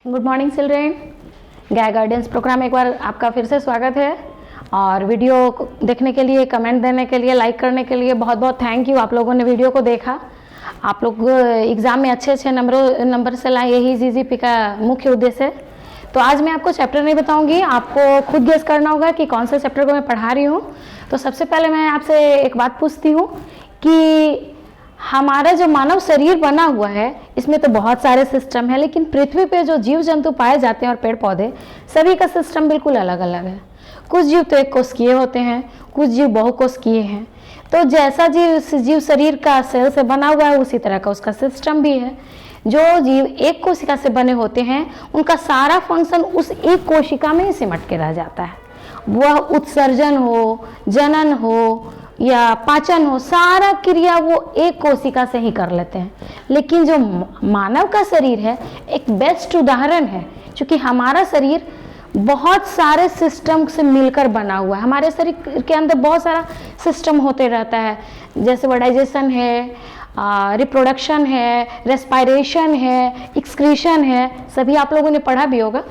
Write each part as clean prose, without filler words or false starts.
Good morning children. Guy guardians program एक बार आपका फिर से स्वागत है और वीडियो देखने के लिए, कमेंट देने के लिए, लाइक करने के लिए बहुत बहुत थैंक यू। आप लोगों ने वीडियो को देखा, आप लोग एग्ज़ाम में अच्छे नंबर से लाए, यही जीजीपी का मुख्य उद्देश्य है। तो आज मैं आपको चैप्टर नहीं बताऊंगी, आपको खुद गेस करना होगा कि कौन से चैप्टर को मैं पढ़ा रही हूँ। तो सबसे पहले मैं आपसे एक बात पूछती हूँ कि हमारा जो मानव शरीर बना हुआ है इसमें तो बहुत सारे सिस्टम है, लेकिन पृथ्वी पे जो जीव जंतु पाए जाते हैं और पेड़ पौधे, सभी का सिस्टम बिल्कुल अलग अलग है। कुछ जीव तो एक कोशिकीय होते हैं, कुछ जीव बहुकोशिकीय हैं। तो जैसा जीव शरीर का सेल से बना हुआ है उसी तरह का उसका सिस्टम भी है। जो जीव एक कोशिका से बने होते हैं उनका सारा फंक्शन उस एक कोशिका में ही सिमट के रह जाता है। वह उत्सर्जन हो, जनन हो या पाचन हो, सारा क्रिया वो एक कोशिका से ही कर लेते हैं। लेकिन जो मानव का शरीर है एक बेस्ट उदाहरण है, क्योंकि हमारा शरीर बहुत सारे सिस्टम से मिलकर बना हुआ है। हमारे शरीर के अंदर बहुत सारा सिस्टम होते रहता है, जैसे वो डाइजेशन है, रिप्रोडक्शन है, रेस्पिरेशन है, एक्सक्रीशन है, सभी आप लोगों ने पढ़ा भी होगा।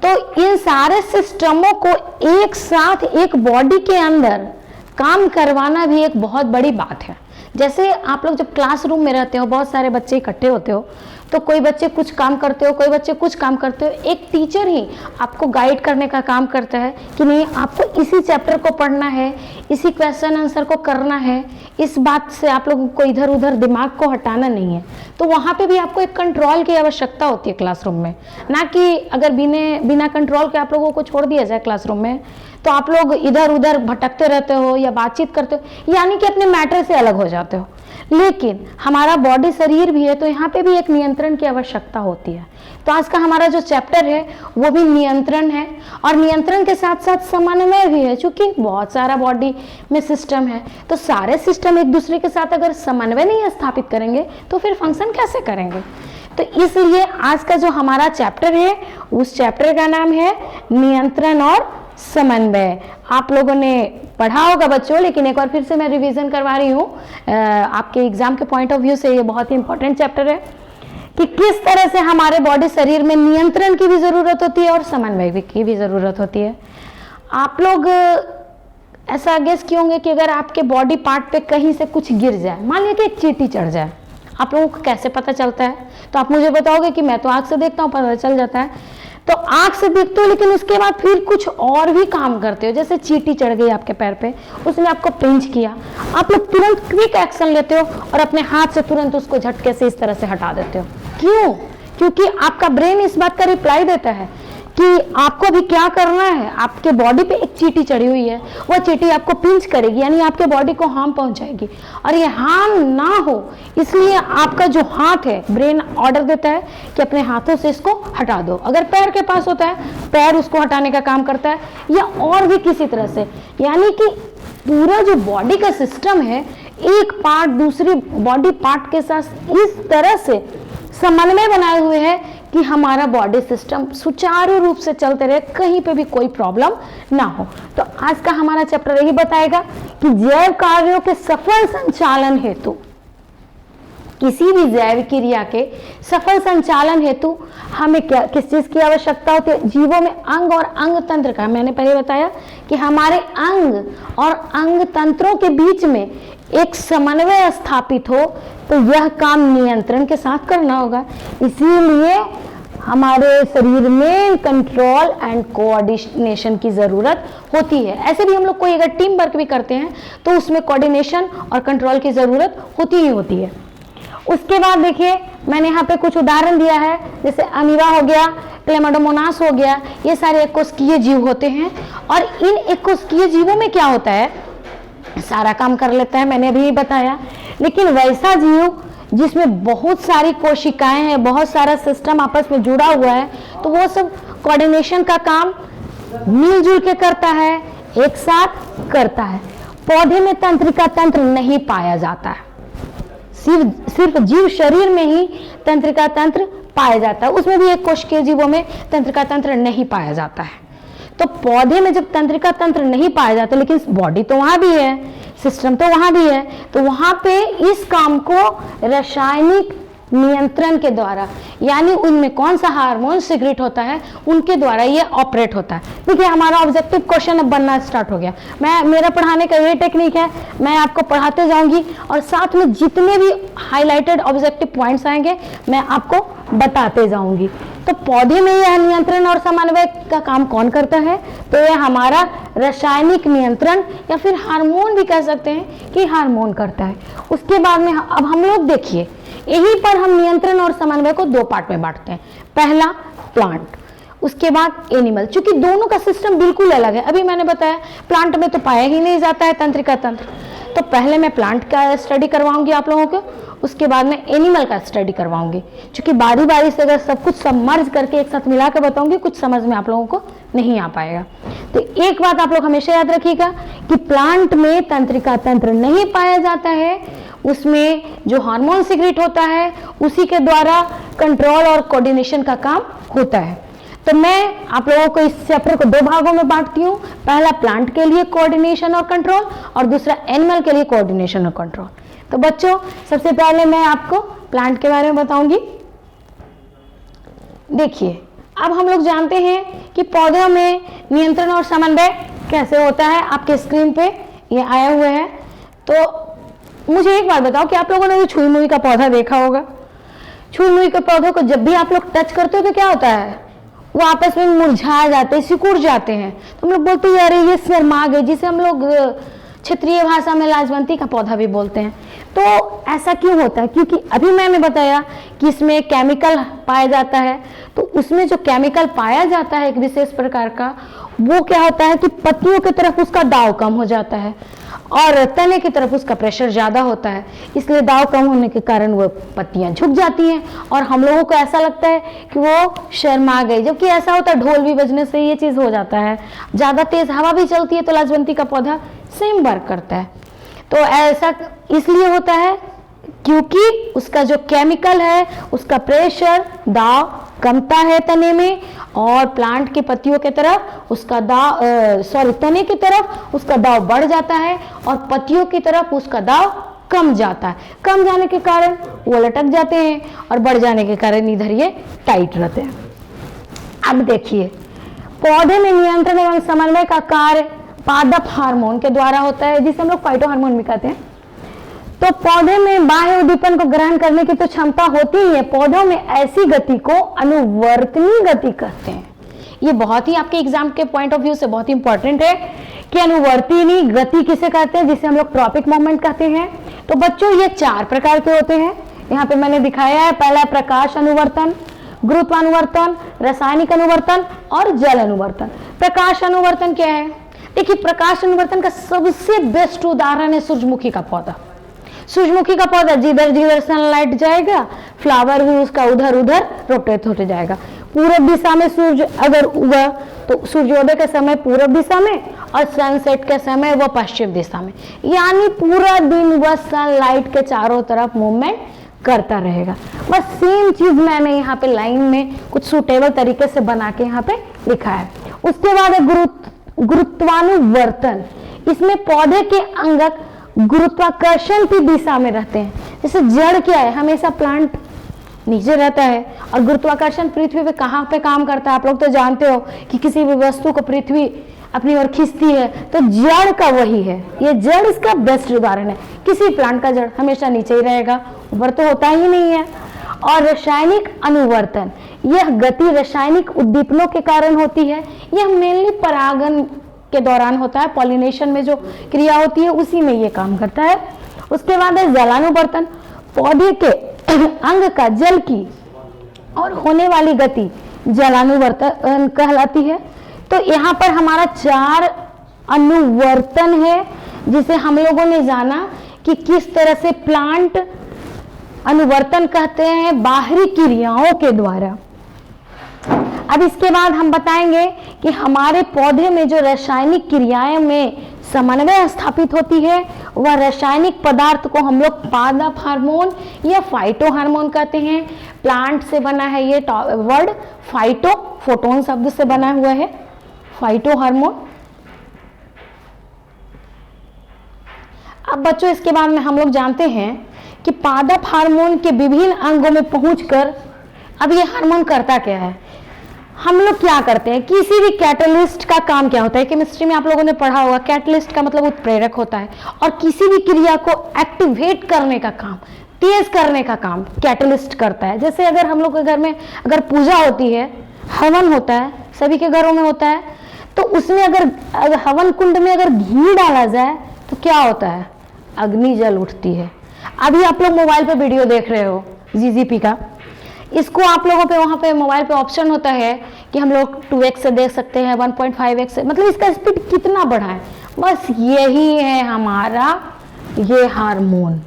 तो इन सारे सिस्टमों को एक साथ एक बॉडी के अंदर काम करवाना भी एक बहुत बड़ी बात है। जैसे आप लोग जब क्लासरूम में रहते हो, बहुत सारे बच्चे इकट्ठे होते हो, तो कोई बच्चे कुछ काम करते हो, कोई बच्चे कुछ काम करते हो। एक टीचर ही आपको गाइड करने का काम करता है कि नहीं, आपको इसी चैप्टर को पढ़ना है, इसी क्वेश्चन आंसर को करना है, इस बात से आप लोगों को इधर उधर दिमाग को हटाना नहीं है। तो वहाँ पे भी आपको एक कंट्रोल की आवश्यकता होती है क्लासरूम में, ना कि अगर बिना कंट्रोल के आप लोगों को छोड़ दिया जाए क्लासरूम में तो आप लोग इधर उधर भटकते रहते हो या बातचीत करते हो, यानी कि अपने मैटर से अलग हो जाते हो। लेकिन हमारा बॉडी शरीर भी है, तो यहाँ पे भी एक नियंत्रण की आवश्यकता होती है। तो आज का हमारा जो चैप्टर है वो भी नियंत्रण है, और नियंत्रण के साथ साथ समन्वय भी है। क्योंकि बहुत सारा बॉडी में सिस्टम है, तो सारे सिस्टम एक दूसरे के साथ अगर समन्वय नहीं स्थापित करेंगे तो फिर फंक्शन कैसे करेंगे। तो इसलिए आज का जो हमारा चैप्टर है उस चैप्टर का नाम है नियंत्रण और समन्वय। आप लोगों ने पढ़ा होगा बच्चों, लेकिन एक बार फिर से मैं रिवीजन करवा रही हूँ। आपके एग्जाम के पॉइंट ऑफ व्यू से ये बहुत ही इंपॉर्टेंट चैप्टर है कि किस तरह से हमारे बॉडी शरीर में नियंत्रण की भी जरूरत होती है और समन्वय की भी जरूरत होती है। आप लोग ऐसा गेस किए होंगे कि अगर आपके बॉडी पार्ट पे कहीं से कुछ गिर जाए, मान लीजिए कि एक चींटी चढ़ जाए, आप लोगों को कैसे पता चलता है? तो आप मुझे बताओगे कि मैं तो आँख से देखता हूँ, पता चल जाता है। तो आँख से देखते हो, लेकिन उसके बाद फिर कुछ और भी काम करते हो। जैसे चींटी चढ़ गई आपके पैर पे, उसने आपको पिंच किया, आप लोग तुरंत क्विक एक्शन लेते हो और अपने हाथ से तुरंत उसको झटके से इस तरह से हटा देते हो। क्यों? क्योंकि आपका ब्रेन इस बात का रिप्लाई देता है कि आपको भी क्या करना है। आपके बॉडी पे एक चींटी चढ़ी हुई है, वो चींटी आपको पिंच करेगी, यानी आपके बॉडी को हार्म पहुंचाएगी, और ये हार्म ना हो इसलिए आपका जो हाथ है, ब्रेन ऑर्डर देता है कि अपने हाथों से इसको हटा दो। अगर पैर के पास होता है, पैर उसको हटाने का काम करता है, या और भी किसी तरह से। यानी कि पूरा जो बॉडी का सिस्टम है, एक पार्ट दूसरी बॉडी पार्ट के साथ इस तरह से समन्वय बनाए हुए हैं कि हमारा बॉडी सिस्टम सुचारू रूप से चलते रहे, कहीं पे भी कोई प्रॉब्लम ना हो। तो आज का हमारा चैप्टर यही बताएगा कि जैव कार्यों के सफल संचालन हेतु, किसी भी जैव क्रिया के सफल संचालन हेतु हमें किस चीज की आवश्यकता होती है? जीवों में अंग और अंग तंत्र का। मैंने पहले बताया कि हमारे अंग और अंग तंत्रों के बीच में एक समन्वय स्थापित हो, तो यह काम नियंत्रण के साथ करना होगा। इसीलिए हमारे शरीर में कंट्रोल एंड कोऑर्डिनेशन की जरूरत होती है। ऐसे भी हम लोग कोई अगर टीम वर्क भी करते हैं तो उसमें कोऑर्डिनेशन और कंट्रोल की जरूरत होती ही होती है। उसके बाद देखिए, मैंने यहाँ पे कुछ उदाहरण दिया है, जैसे अमीबा हो गया, क्लेमाइडोमोनास हो गया, ये सारे एककोशिकीय जीव होते हैं। और इन एककोशिकीय जीवों में क्या होता है, सारा काम कर लेता है, मैंने अभी बताया। लेकिन वैसा जीव जिसमें बहुत सारी कोशिकाएं हैं, बहुत सारा सिस्टम आपस में जुड़ा हुआ है, तो वो सब कोऑर्डिनेशन का काम मिलजुल के करता है, एक साथ करता है। पौधे में तंत्रिका तंत्र नहीं पाया जाता है, सिर्फ जीव शरीर में ही तंत्रिका तंत्र पाया जाता है। उसमें भी एक कोशिकीय जीवों में तंत्रिका तंत्र नहीं पाया जाता है। तो पौधे में जब तंत्रिका तंत्र नहीं पाया जाता, लेकिन बॉडी तो वहां भी है, सिस्टम तो वहां भी है, तो वहां पे इस काम को रासायनिक नियंत्रण के द्वारा, यानी उनमें कौन सा हार्मोन सीक्रेट होता है उनके द्वारा ये ऑपरेट होता है। देखिए हमारा ऑब्जेक्टिव क्वेश्चन अब बनना स्टार्ट हो गया। मेरा पढ़ाने का ये टेक्निक है, मैं आपको पढ़ाते जाऊंगी और साथ में जितने भी हाईलाइटेड ऑब्जेक्टिव पॉइंट्स आएंगे मैं आपको बताते जाऊंगी। तो पौधे में यह नियंत्रण और समन्वय का काम कौन करता है? तो यह हमारा रासायनिक नियंत्रण या फिर हार्मोन भी कह सकते हैं कि हार्मोन करता है। उसके बाद में अब हम लोग देखिए, यहीं पर हम नियंत्रण और समन्वय को दो पार्ट में बांटते हैं। पहला प्लांट, उसके बाद एनिमल। चूंकि दोनों का सिस्टम बिल्कुल अलग है, अभी मैंने बताया प्लांट में तो पाया ही नहीं जाता है तंत्रिका तंत्र, तो पहले मैं प्लांट का स्टडी करवाऊंगी आप लोगों को, उसके बाद में एनिमल का स्टडी करवाऊंगी। क्योंकि बारी बारी से अगर सब कुछ सबमर्ज करके एक साथ मिला कर बताऊंगी कुछ समझ में आप लोगों को नहीं आ पाएगा। तो एक बात आप लोग हमेशा याद रखिएगा कि प्लांट में तंत्रिका तंत्र नहीं पाया जाता है, उसमें जो हार्मोन सीक्रेट होता है उसी के द्वारा कंट्रोल और कोऑर्डिनेशन का काम होता है। तो मैं आप लोगों को इस चैप्टर को दो भागों में बांटती हूँ, पहला प्लांट के लिए कोऑर्डिनेशन और कंट्रोल और दूसरा एनिमल के लिए कोऑर्डिनेशन और कंट्रोल। तो बच्चों सबसे पहले मैं आपको प्लांट के बारे में बताऊंगी। देखिए अब हम लोग जानते हैं कि पौधों में नियंत्रण और समन्वय कैसे होता है, आपके स्क्रीन पे ये आया हुआ है। तो मुझे एक बात बताओ कि आप लोगों ने भी छुई मुई का पौधा देखा होगा। छुई मुई के पौधों को जब भी आप लोग टच करते हो तो क्या होता है, वो आपस में मुरझा जाते हैं, सिकुड़ जाते हैं। तो हम लोग बोलते हैं अरे ये शर्मा गए, जिसे हम लोग क्षेत्रीय भाषा में लाजवंती का पौधा भी बोलते हैं। तो ऐसा क्यों होता है? क्योंकि अभी मैंने बताया कि इसमें केमिकल पाया जाता है, तो उसमें जो केमिकल पाया जाता है एक विशेष प्रकार का, वो क्या होता है कि पत्तियों की तरफ उसका दाव कम हो जाता है और तने की तरफ उसका प्रेशर ज्यादा होता है, इसलिए दाव कम होने के कारण वो पत्तियां झुक जाती हैं और हम लोगों को ऐसा लगता है कि वो शर्मा गई। जबकि ऐसा होता है ढोल भी बजने से ये चीज हो जाता है, ज्यादा तेज हवा भी चलती है तो लाजवंती का पौधा सेम वर्क करता है। तो ऐसा इसलिए होता है क्योंकि उसका जो केमिकल है उसका प्रेशर दाव कमता है तने में, और प्लांट की पत्तियों की तरफ उसका दाव तने की तरफ उसका दाव बढ़ जाता है और पत्तियों की तरफ उसका दाव कम जाता है। कम जाने के कारण वो लटक जाते हैं और बढ़ जाने के कारण इधर ये टाइट रहते हैं। अब देखिए पौधे में नियंत्रण एवं समन्वय का कार्य पादप हार्मोन के द्वारा होता है, जिसे हम लोग फाइटो हार्मोन भी कहते हैं। तो पौधे में बाह्य उद्दीपन को ग्रहण करने की तो क्षमता होती ही है, पौधों में ऐसी गति को अनुवर्तनीय गति कहते हैं। ये बहुत ही आपके एग्जाम के पॉइंट ऑफ व्यू से बहुत ही इंपॉर्टेंट है कि अनुवर्तनीय गति किसे कहते हैं, जिसे हम लोग ट्रॉपिक मूवमेंट कहते हैं। तो बच्चों ये चार प्रकार के होते हैं, यहाँ पे मैंने दिखाया है। पहला प्रकाश अनुवर्तन, गुरुत्वानुवर्तन, रासायनिक अनुवर्तन और जल अनुवर्तन। प्रकाश अनुवर्तन क्या है? देखिए प्रकाश अनुवर्तन का सबसे बेस्ट उदाहरण है सूरजमुखी का पौधा। सूरजमुखी का पौधा जिधर जिधर सनलाइट जाएगा फ्लावर भी उसका उधर उधर रोटेट होते जाएगा। पूरब दिशा में सूर्य अगर उगा तो सूर्योदय के समय पूरब दिशा में और सनसेट के समय वह पश्चिम दिशा में, यानी पूरा दिन वह सनलाइट के चारों तरफ मूवमेंट करता रहेगा। बस सेम चीज मैंने यहाँ पे लाइन में कुछ सूटेबल तरीके से बना के यहाँ पे लिखा है। उसके बाद है गुरुत्वानुवर्तन। इसमें पौधे के अंगक गुरुत्वाकर्षण की दिशा में रहते हैं। जैसे जड़ क्या है, हमेशा प्लांट नीचे रहता है और गुरुत्वाकर्षण पृथ्वी पे कहाँ पे काम करता है आप लोग तो जानते हो कि किसी भी वस्तु को पृथ्वी अपनी ओर खींचती है, तो जड़ का वही है। ये जड़ इसका बेस्ट उदाहरण है। किसी प्लांट का जड़ हमेशा नीचे ही रहेगा, ऊपर तो होता ही नहीं है। और रासायनिक अनुवर्तन, यह गति रासायनिक उद्दीपनों के कारण होती है। यह मेनली परागन के दौरान होता है, पॉलिनेशन में जो क्रिया होती है उसी में ये काम करता है। उसके बाद है जलानुवर्तन। पौधे के अंग का जल की और होने वाली गति जलानुवर्तन कहलाती है। तो यहाँ पर हमारा 4 अनुवर्तन है, जिसे हम लोगों ने जाना कि किस तरह से प्लांट अनुवर्तन कहते हैं बाहरी क्रियाओं के द्वारा। अब इसके बाद हम बताएंगे कि हमारे पौधे में जो रासायनिक क्रियाएं में समन्वय स्थापित होती है वह रासायनिक पदार्थ को हम लोग पादप हार्मोन या फाइटो हार्मोन कहते हैं। प्लांट से बना है ये वर्ड, फाइटो फोटोन शब्द से बना हुआ है फाइटो हार्मोन। अब बच्चों इसके बाद में हम लोग जानते हैं कि पादप हार्मोन के विभिन्न अंगों में पहुंचकर अब ये हार्मोन करता क्या है। हम लोग क्या करते हैं, किसी भी कैटलिस्ट का काम क्या होता है, केमिस्ट्री में आप लोगों ने पढ़ा होगा, कैटलिस्ट का मतलब उत्प्रेरक होता है, और किसी भी क्रिया को एक्टिवेट करने का काम, तेज करने का काम कैटलिस्ट करता है। जैसे अगर हम लोग के घर में अगर पूजा होती है, हवन होता है, सभी के घरों में होता है, तो उसमें अगर हवन कुंड में अगर घी डाला जाए तो क्या होता है, अग्नि जल उठती है। अभी आप लोग मोबाइल पे वीडियो देख रहे हो जीजीपी का, इसको आप लोगों पे वहां पे मोबाइल पे ऑप्शन होता है कि हम लोग 2x से देख सकते हैं, 1.5x से, मतलब इसका स्पीड कितना बढ़ाएं। बस यही है हमारा ये हार्मोन,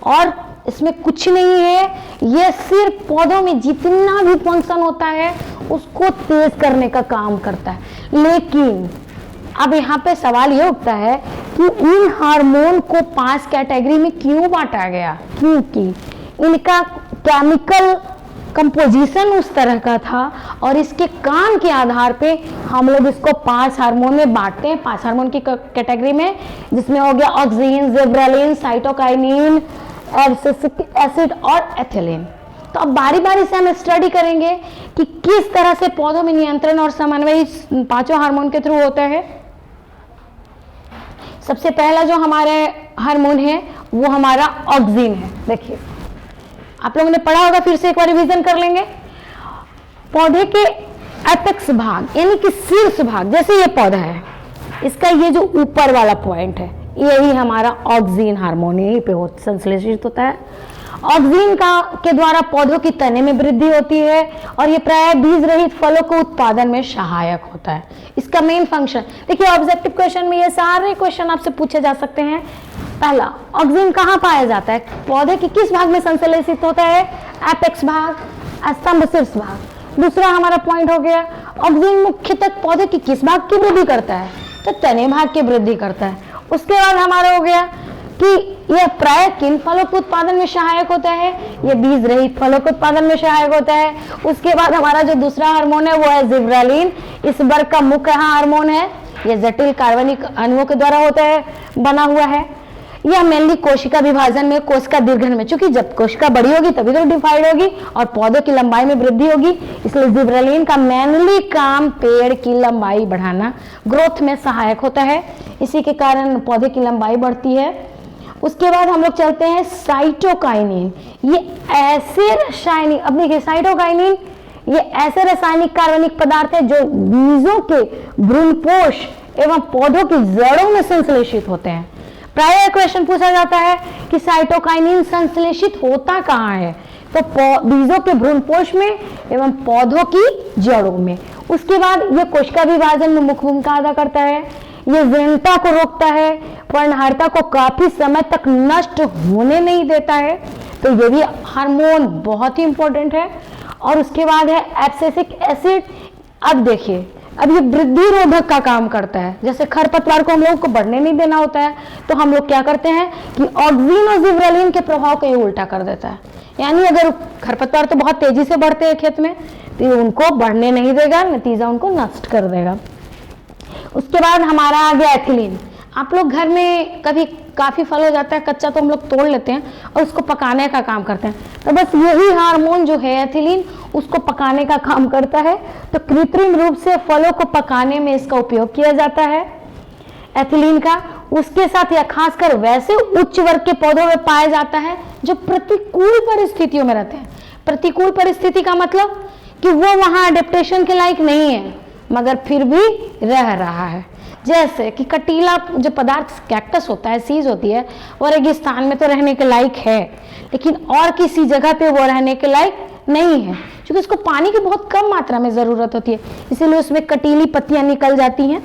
और इसमें कुछ नहीं है, ये सिर्फ पौधों में जितना भी फंक्शन होता है उसको तेज करने का काम करता है। लेकिन अब यहाँ पे सवाल ये उठता है कि इन हार्मोन को 5 कैटेगरी में क्यों बांटा गया, क्योंकि इनका केमिकल कंपोजिशन उस तरह का था और इसके काम के आधार पे हम लोग इसको 5 हार्मोन में बांटते हैं, 5 हार्मोन की कैटेगरी में, जिसमें हो गया auxin, gibberellin, cytokinin, abscisic acid और एथिलीन। तो अब बारी बारी से हम स्टडी करेंगे कि किस तरह से पौधों में नियंत्रण और समन्वय 5 हार्मोन के थ्रू होता है। सबसे पहला जो हमारे हार्मोन है वो हमारा ऑक्सिन है। देखिए आप लोगों ने पढ़ा होगा, फिर से एक बार रिवीजन कर लेंगे। पौधे के एपेक्स भाग यानी कि शीर्ष भाग, जैसे ये पौधा है, इसका ये जो ऊपर वाला पॉइंट है, यही हमारा ऑक्सिन हार्मोन यहीं पे संश्लेषित होता है। ऑक्सिन के द्वारा पौधों की तने में वृद्धि होती है और ये प्राय बीज रहित फलों के उत्पादन में सहायक होता है। इसका मेन फंक्शन देखिए, ऑब्जेक्टिव क्वेश्चन में ये सारे क्वेश्चन आपसे पूछे जा सकते हैं। पहला, ऑक्सिन कहाँ पाया जाता है, पौधे के किस भाग में संश्लेषित होता है, एपेक्स भाग, स्तंभ शीर्ष भाग। दूसरा हमारा पॉइंट हो गया, ऑक्सिन मुख्यतः पौधे की किस भाग की वृद्धि करता है, तो तने भाग की वृद्धि करता है। उसके बाद हमारा हो गया कि यह प्राय किन फलों के उत्पादन में सहायक होता है, यह बीज रहित फलों के उत्पादन में सहायक होता है। उसके बाद हमारा जो दूसरा हार्मोन है वो है जिब्रेलिन, इस वर्ग का मुख्य हार्मोन है, यह जटिल कार्बनिक अणुओं के द्वारा होता है, बना हुआ है। यह मेनली कोशिका विभाजन में, कोशिका दीर्घन में, क्योंकि जब कोशिका बड़ी होगी तभी तो डिवाइड होगी और पौधे की लंबाई में वृद्धि होगी, इसलिए जिब्रेलिन का मेनली काम पेड़ की लंबाई बढ़ाना, ग्रोथ में सहायक होता है, इसी के कारण पौधे की लंबाई बढ़ती है। उसके बाद हम लोग चलते हैं साइटोकाइनिन। ये ऐसे रासायनिक, अब देखिए साइटोकाइनिन ये ऐसे रासायनिक कार्बनिक पदार्थ है जो बीजों के भ्रूणपोष एवं पौधों की जड़ों में संश्लेषित होते हैं। प्राय क्वेश्चन पूछा जाता है कि साइटोकाइनिन संश्लेषित होता कहाँ है, तो बीजों के भ्रूणपोष में एवं पौधों की जड़ों में। उसके बाद ये कोशिका विभाजन में मुख्य भूमिका अदा करता है, ये जीर्णता को रोकता है, पर्णहारिता को काफी समय तक नष्ट होने नहीं देता है, तो ये भी हार्मोन बहुत ही इंपॉर्टेंट है। और उसके बाद है एब्सिसिक एसिड। अब देखिए, अब ये वृद्धि रोधक का काम करता है, जैसे खरपतवार को हम लोगों को बढ़ने नहीं देना होता है, तो हम लोग क्या करते हैं कि ऑक्सिन और जिब्रेलिन के प्रभाव को ये उल्टा कर देता है। यानी अगर खरपतवार तो बहुत तेजी से बढ़ते हैं खेत में, तो ये उनको बढ़ने नहीं देगा, नतीजा उनको नष्ट कर देगा। उसके बाद हमारा आ गया एथिलीन। आप लोग घर में कभी काफी फल हो जाता है कच्चा, तो हम लोग तोड़ लेते हैं और उसको पकाने का काम करते हैं, तो बस यही हार्मोन जो है एथिलीन उसको पकाने का काम करता है। तो कृत्रिम रूप से फलों को पकाने में इसका उपयोग किया जाता है एथिलीन का। उसके साथ यह खासकर वैसे उच्च वर्ग के पौधों में पाया जाता है जो प्रतिकूल परिस्थितियों में रहते हैं। प्रतिकूल परिस्थिति का मतलब कि वो वहां अडेप्टेशन के लायक नहीं है मगर फिर भी रह रहा है। जैसे कि कटीला जो पदार्थ कैक्टस होता है, सीज होती है, वो रेगिस्तान में तो रहने के लायक है, लेकिन और किसी जगह पे वो रहने के लायक नहीं है, क्योंकि उसको पानी की बहुत कम मात्रा में जरूरत होती है, इसीलिए उसमें कटीली पत्तियां निकल जाती हैं।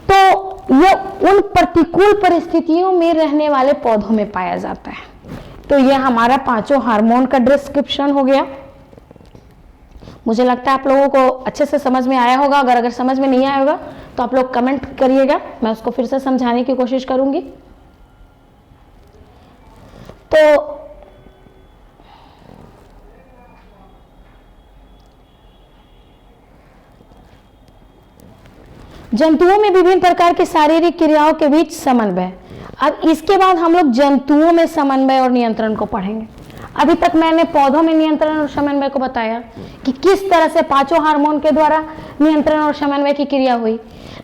तो ये उन प्रतिकूल परिस्थितियों में रहने वाले पौधों में पाया जाता है। तो ये हमारा 5 हार्मोन का डिस्क्रिप्शन हो गया। मुझे लगता है आप लोगों को अच्छे से समझ में आया होगा। अगर समझ में नहीं आया होगा तो आप लोग कमेंट करिएगा, मैं उसको फिर से समझाने की कोशिश करूंगी। तो जंतुओं में विभिन्न प्रकार की शारीरिक क्रियाओं के बीच समन्वय। अब इसके बाद हम लोग जंतुओं में समन्वय और नियंत्रण को पढ़ेंगे। अभी तक मैंने पौधों में नियंत्रण और समन्वय को बताया कि किस तरह से पांचों हार्मोन के द्वारा नियंत्रण और समन्वय की क्रिया हुई,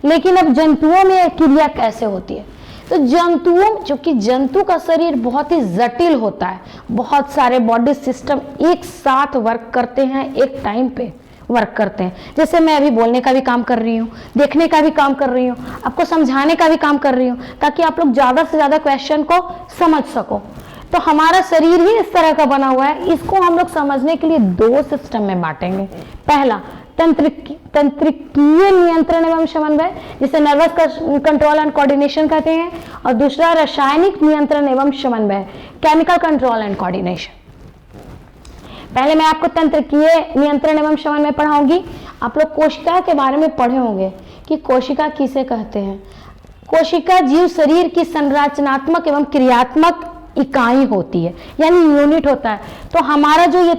लेकिन अब जंतुओं में क्रिया कैसे होती है। तो जंतुओं, चूंकि जंतु का शरीर बहुत ही जटिल होता है, बहुत सारे बॉडी सिस्टम एक साथ वर्क करते हैं, एक टाइम पे वर्क करते हैं। जैसे मैं अभी बोलने का भी काम कर रही हूँ, देखने का भी काम कर रही हूँ, आपको समझाने का भी काम कर रही हूँ, ताकि आप लोग ज़्यादा से ज़्यादा क्वेश्चन को समझ सको। तो हमारा शरीर ही इस तरह का बना हुआ है। इसको हम लोग समझने के लिए दो सिस्टम में बांटेंगे। पहला तंत्रिकीय नियंत्रण एवं समन्वय, जिसे नर्वस कंट्रोल एंड कोऑर्डिनेशन कहते हैं, और दूसरा रासायनिक नियंत्रण एवं समन्वय, केमिकल कंट्रोल एंड कोऑर्डिनेशन। पहले मैं आपको तंत्रिकीय नियंत्रण एवं समन्वय पढ़ाऊंगी। आप लोग कोशिका के बारे में पढ़े होंगे कि कोशिका किसे कहते हैं। कोशिका जीव शरीर की संरचनात्मक एवं क्रियात्मक इकाई होती है, यानी यूनिट होता है। तो हमारा जो ये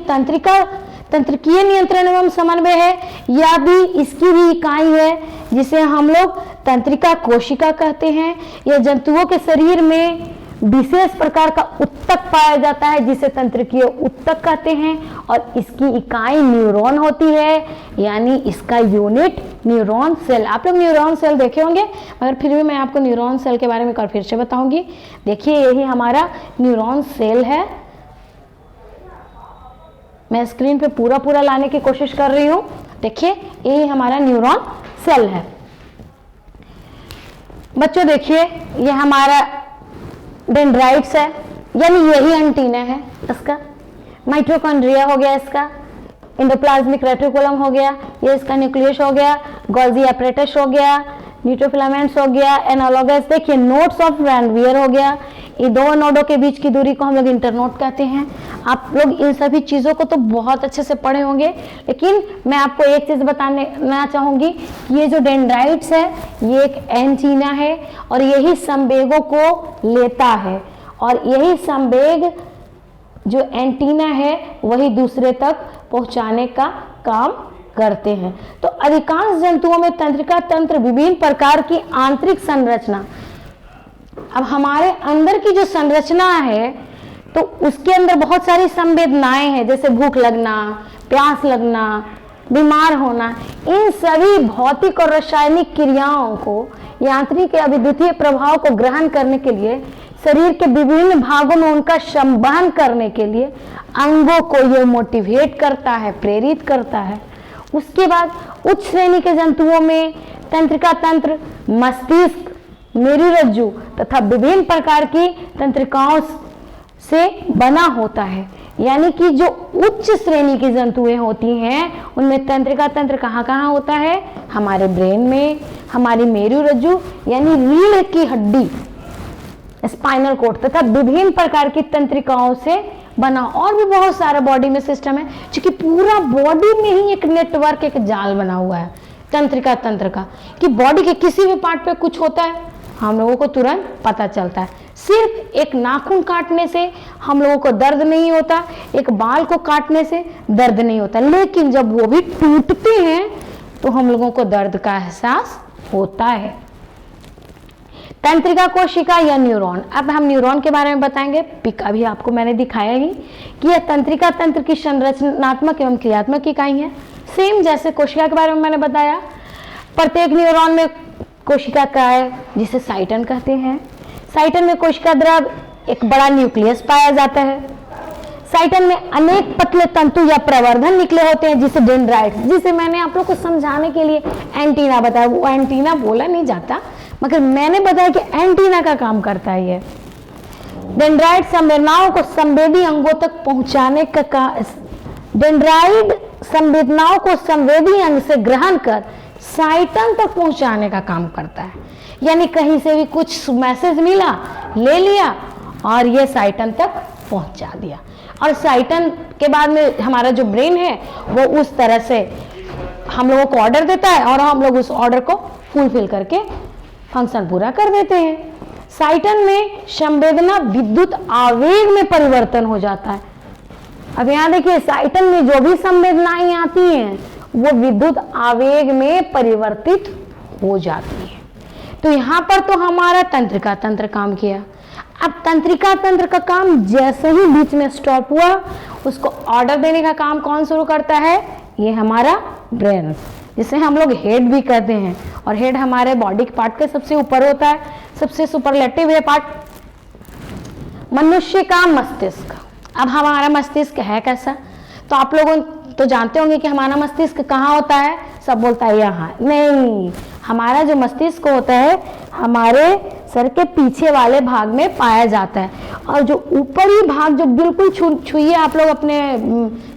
तंत्रिकीय नियंत्रण एवं समन्वय है, यह भी इसकी भी इकाई है, जिसे हम लोग तंत्रिका कोशिका कहते हैं। यह जंतुओं के शरीर में विशेष प्रकार का उत्तक पाया जाता है, जिसे तंत्रिकीय उत्तक कहते हैं, और इसकी इकाई न्यूरॉन होती है, यानी इसका यूनिट न्यूरॉन सेल। आप लोग न्यूरॉन सेल देखे होंगे, मगर फिर भी मैं आपको न्यूरॉन सेल के बारे में फिर से बताऊंगी। देखिए, यही हमारा न्यूरॉन सेल है। मैं स्क्रीन पे पूरा लाने की कोशिश कर रही हूँ। देखिए, यही हमारा न्यूरॉन सेल है। बच्चों देखिए, ये हमारा डेंड्राइट्स है, यानी यही एंटीना है इसका। माइटोकॉन्ड्रिया हो गया इसका, एंडोप्लाज्मिक रेटिकुलम हो गया, ये इसका न्यूक्लियस हो गया, गोल्गी एपरेटस हो गया, न्यूट्रोफिलामेंट्स हो गया, एनालॉगस, देखिए नोड्स ऑफ रैनवियर हो गया। ये दो नोडों के बीच की दूरी को हम लोग इंटरनोड कहते हैं। आप लोग इन सभी चीज़ों को तो बहुत अच्छे से पढ़े होंगे, लेकिन मैं आपको एक चीज़ बताना चाहूँगी कि ये जो डेंड्राइट्स है, ये एक एंटीना है, और यही संवेगों को लेता है, और यही संवेग जो एंटीना है वही दूसरे तक पहुँचाने का काम करते हैं। तो अधिकांश जंतुओं में तंत्रिका तंत्र विभिन्न प्रकार की आंतरिक संरचना, अब हमारे अंदर की जो संरचना है तो उसके अंदर बहुत सारी संवेदनाएं हैं, जैसे भूख लगना, प्यास लगना, बीमार होना। इन सभी भौतिक और रासायनिक क्रियाओं को, यांत्रिक या विद्युतीय प्रभाव को ग्रहण करने के लिए, शरीर के विभिन्न भागों में उनका संवहन करने के लिए अंगों को ये मोटिवेट करता है, प्रेरित करता है। उसके बाद उच्च श्रेणी के जंतुओं में तंत्रिका तंत्र मस्तिष्क, मेरुरज्जु तथा विभिन्न प्रकार की तंत्रिकाओं से बना होता है। यानी कि जो उच्च श्रेणी की जंतुएं होती हैं उनमें तंत्रिका तंत्र कहाँ कहाँ होता है, हमारे ब्रेन में, हमारी मेरुरज्जु यानी रीढ़ की हड्डी, स्पाइनल कोड तथा विभिन्न प्रकार की तंत्रिकाओं से बना। और भी बहुत सारा बॉडी में सिस्टम है, क्योंकि पूरा बॉडी में ही एक नेटवर्क, एक जाल बना हुआ है तंत्रिका तंत्र का, कि बॉडी के किसी भी पार्ट पे कुछ होता है हम लोगों को तुरंत पता चलता है। सिर्फ एक नाखून काटने से हम लोगों को दर्द नहीं होता, एक बाल को काटने से दर्द नहीं होता, लेकिन जब वो भी टूटते हैं तो हम लोगों को दर्द का एहसास होता है। तंत्रिका कोशिका या न्यूरॉन, अब हम न्यूरॉन के बारे में बताएंगे। पिक अभी आपको मैंने दिखाया ही कि यह तंत्रिका तंत्र की संरचनात्मक एवं क्रियात्मक इकाई है। सेम जैसे कोशिका के बारे में मैंने बताया, प्रत्येक न्यूरॉन में कोशिका का है जिसे साइटन कहते हैं। साइटन में कोशिका द्रव एक बड़ा न्यूक्लियस पाया जाता है। साइटन में अनेक पतले तंतु या प्रवर्धन निकले होते हैं, जिसे डेंड्राइट्स, जिसे मैंने आप लोग को समझाने के लिए एंटीना बताया। वो एंटीना बोला नहीं जाता, मगर मैंने बताया कि एंटीना का काम करता है ये। डेंड्राइट संवेदनाओं को संवेदी अंगों तक पहुंचाने का डेंड्राइट संवेदनाओं को संवेदी अंग से ग्रहण कर साइटन तक पहुंचाने का काम करता है। यानी कहीं से भी कुछ मैसेज मिला, ले लिया और ये साइटन तक पहुंचा दिया। और साइटन के बाद में हमारा जो ब्रेन है वो उस तरह से हम लोगों को ऑर्डर देता है, और हम लोग उस ऑर्डर को फुलफिल करके फंक्शन पूरा कर देते हैं। साइटन में संवेदना विद्युत आवेग में परिवर्तन हो जाता है। अब यहाँ देखिए, साइटन में जो भी संवेदनाएं आती हैं वो विद्युत आवेग में परिवर्तित हो जाती है। तो यहाँ पर तो हमारा तंत्रिका तंत्र काम किया। अब तंत्रिका तंत्र का काम जैसे ही बीच में स्टॉप हुआ, उसको ऑर्डर देने का काम कौन शुरू करता है? ये हमारा ब्रेन, जिसे हम लोग हेड भी कहते हैं। और हेड हमारे बॉडी के पार्ट के सबसे ऊपर होता है, सबसे सुपरलेटिव है पार्ट मनुष्य का मस्तिष्क। अब हमारा मस्तिष्क है कैसा? तो आप लोगों तो जानते होंगे कि हमारा मस्तिष्क कहाँ होता है। सब बोलता है यहाँ, नहीं, हमारा जो मस्तिष्क होता है हमारे सर के पीछे वाले भाग में पाया जाता है। और जो ऊपरी भाग जो बिल्कुल छूइए आप लोग अपने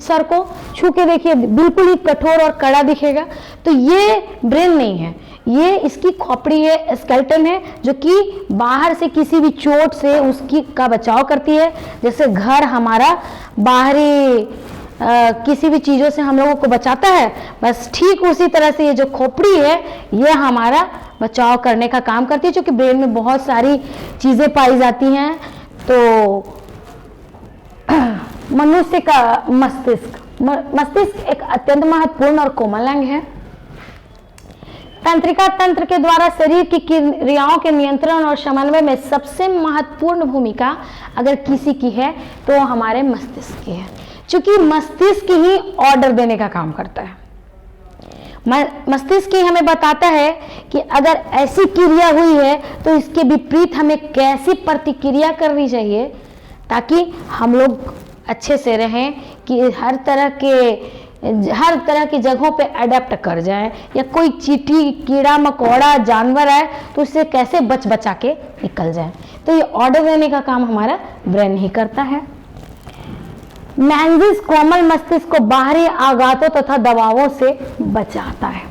सर को छू के देखिए, बिल्कुल ही कठोर और कड़ा दिखेगा। तो ये ब्रेन नहीं है, ये इसकी खोपड़ी है, स्केलेटन है, जो कि बाहर से किसी भी चोट से उसकी का बचाव करती है। जैसे घर हमारा बाहरी किसी भी चीज़ों से हम लोगों को बचाता है, बस ठीक उसी तरह से ये जो खोपड़ी है ये हमारा बचाव करने का काम करती है। क्योंकि ब्रेन में बहुत सारी चीज़ें पाई जाती हैं। तो मनुष्य का मस्तिष्क एक अत्यंत महत्वपूर्ण और कोमल अंग है। तंत्रिका तंत्र के द्वारा शरीर की क्रियाओं के नियंत्रण और समन्वय में सबसे महत्वपूर्ण भूमिका अगर किसी की है तो हमारे मस्तिष्क की है, क्योंकि मस्तिष्क ही ऑर्डर देने का काम करता है। मस्तिष्क ही हमें बताता है कि अगर ऐसी क्रिया हुई है तो इसके विपरीत हमें कैसी प्रतिक्रिया करनी चाहिए, ताकि हम लोग अच्छे से रहें, कि हर तरह की जगहों पे अडेप्ट कर जाए। या कोई चींटी, कीड़ा मकोड़ा, जानवर है तो उससे कैसे बचा के निकल जाए। तो ये ऑर्डर देने का काम हमारा ब्रेन ही करता है। मेनिस कोमल मस्तिष्क को बाहरी आघातों तथा दबावों से बचाता है।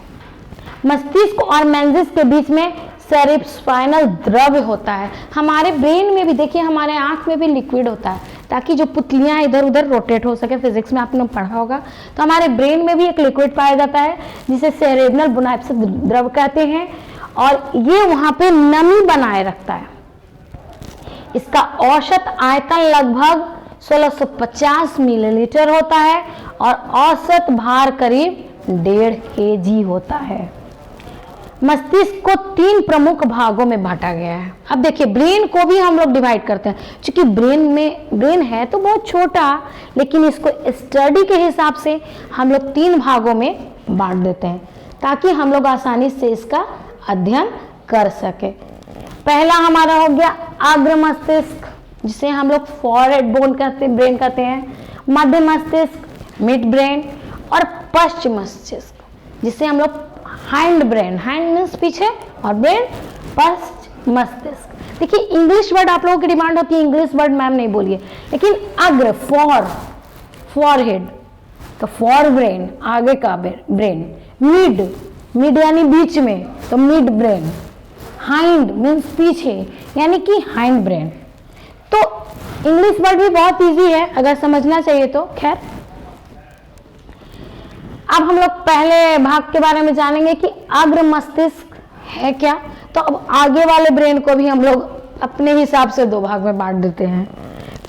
मस्तिष्क और मेनिस के बीच में सेरेब्रोस्पाइनल द्रव्य होता है। हमारे ब्रेन में भी देखिए, हमारे आंख में भी लिक्विड होता है, ताकि जो पुतलियां इधर उधर रोटेट हो सके। फिजिक्स में आपने पढ़ा होगा। तो हमारे ब्रेन में भी एक लिक्विड पाया जाता है जिसे सेरेब्रल बुनाइप्सिक द्रव कहते हैं, और ये वहां पे नमी बनाए रखता है। इसका औसत आयतन लगभग 1650 मिलीलीटर होता है और औसत भार करीब 1.5 kg होता है। मस्तिष्क को 3 प्रमुख भागों में बांटा गया है। अब देखिए, ब्रेन को भी हम लोग डिवाइड करते हैं, क्योंकि ब्रेन है तो बहुत छोटा, लेकिन इसको स्टडी के हिसाब से हम लोग 3 भागों में बांट देते हैं, ताकि हम लोग आसानी से इसका अध्ययन कर सके। पहला हमारा हो गया अग्र मस्तिष्क, जिसे हम लोग फॉरहेड ब्रेन कहते हैं, मध्य मस्तिष्क मिड ब्रेन, और पश्च मस्तिष्क जिसे हम लोग हाइंड ब्रेन, हाइंड मीन्स पीछे, और ब्रेन पश्च मस्तिष्क। देखिए, इंग्लिश वर्ड आप लोगों की डिमांड होती है, इंग्लिश वर्ड मैम नहीं बोलिए, लेकिन अग्र फॉरहेड तो फॉर ब्रेन, आगे का ब्रेन, मिड यानी बीच में तो मिड ब्रेन, हाइंड मीन्स पीछे यानी कि हाइंड ब्रेन। तो इंग्लिश वर्ड भी बहुत इजी है अगर समझना चाहिए तो। खैर, अब हम लोग पहले भाग के बारे में जानेंगे कि अग्र मस्तिष्क है क्या। तो अब आगे वाले ब्रेन को भी हम लोग अपने हिसाब से 2 भाग में बांट देते हैं।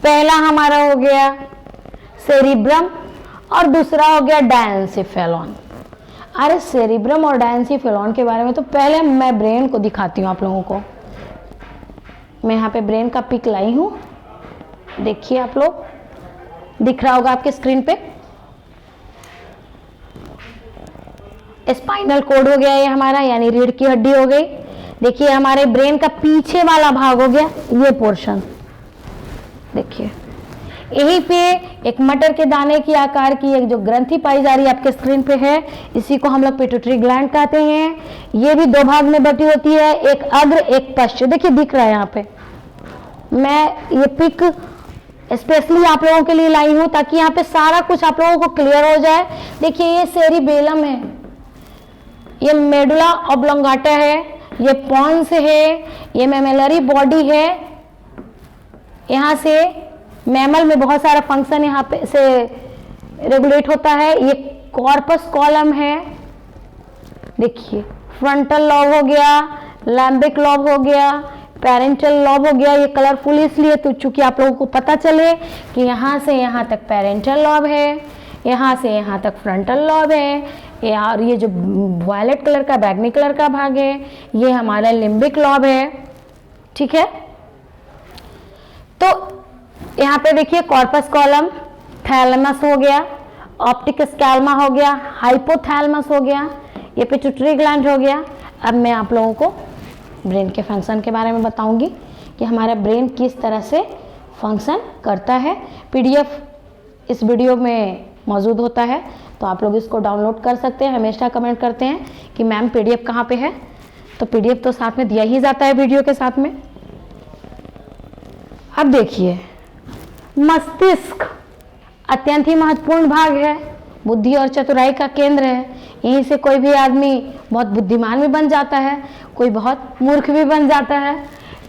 पहला हमारा हो गया सेरिब्रम और दूसरा हो गया डायंसिफेलॉन। अरे सेरिब्रम और डायंसिफेलॉन के बारे में तो पहले मैं ब्रेन को दिखाती हूँ आप लोगों को। मैं यहाँ पे ब्रेन का पिक लाई हूँ, देखिए आप लोग, दिख रहा होगा आपके स्क्रीन पे। स्पाइनल कोड हो गया ये हमारा, यानी रीढ़ की हड्डी हो गई। देखिए, हमारे ब्रेन का पीछे वाला भाग हो गया ये पोर्शन। देखिए, यहीं पे एक मटर के दाने की आकार की एक जो ग्रंथि पाई जा रही है आपके स्क्रीन पे है, इसी को हम लोग पिट्यूटरी ग्लैंड कहते हैं। ये भी 2 भाग में बटी होती है, एक अग्र एक पश्च। देखिए, दिख रहा है यहाँ पे। मैं ये पिक स्पेशली आप लोगों के लिए लाई हूँ ताकि यहाँ पे सारा कुछ आप लोगों को क्लियर हो जाए। देखिए, ये सेरिबेलम है, ये मेडुला ऑब्लोंगाटा है, ये पॉन्स है, ये मैमेलरी बॉडी है। यहाँ से मैमल में बहुत सारा फंक्शन यहाँ पे से रेगुलेट होता है। ये कॉर्पस कॉलम है, देखिए, फ्रंटल लॉब हो गया, लैम्बिक लॉब हो गया, पेरेंटल लॉब हो गया। ये कलरफुल इसलिए तो चूंकि आप लोगों को पता चले कि यहाँ से यहाँ तक पेरेंटल लॉब है, यहाँ से यहाँ तक फ्रंटल लॉब है, और ये जो वायलेट कलर का, बैगनी कलर का भाग है, ये हमारा लिम्बिक लॉब है। ठीक है, तो यहाँ पे देखिए कॉर्पस कॉलम, थैलेमस हो गया, ऑप्टिक स्कैल्मा हो गया, हाइपोथैलेमस हो गया, ये पिट्यूटरी ग्लैंड हो गया। अब मैं आप लोगों को ब्रेन के फंक्शन के बारे में बताऊंगी कि हमारा ब्रेन किस तरह से फंक्शन करता है। पीडीएफ इस वीडियो में मौजूद होता है, तो आप लोग इसको डाउनलोड कर सकते हैं। हमेशा कमेंट करते हैं कि मैम पीडीएफ कहाँ पे है, तो पीडीएफ तो साथ में दिया ही जाता है वीडियो के साथ में। अब देखिए, मस्तिष्क अत्यंत ही महत्वपूर्ण भाग है, बुद्धि और चतुराई का केंद्र है। यहीं से कोई भी आदमी बहुत बुद्धिमान भी बन जाता है, कोई बहुत मूर्ख भी बन जाता है।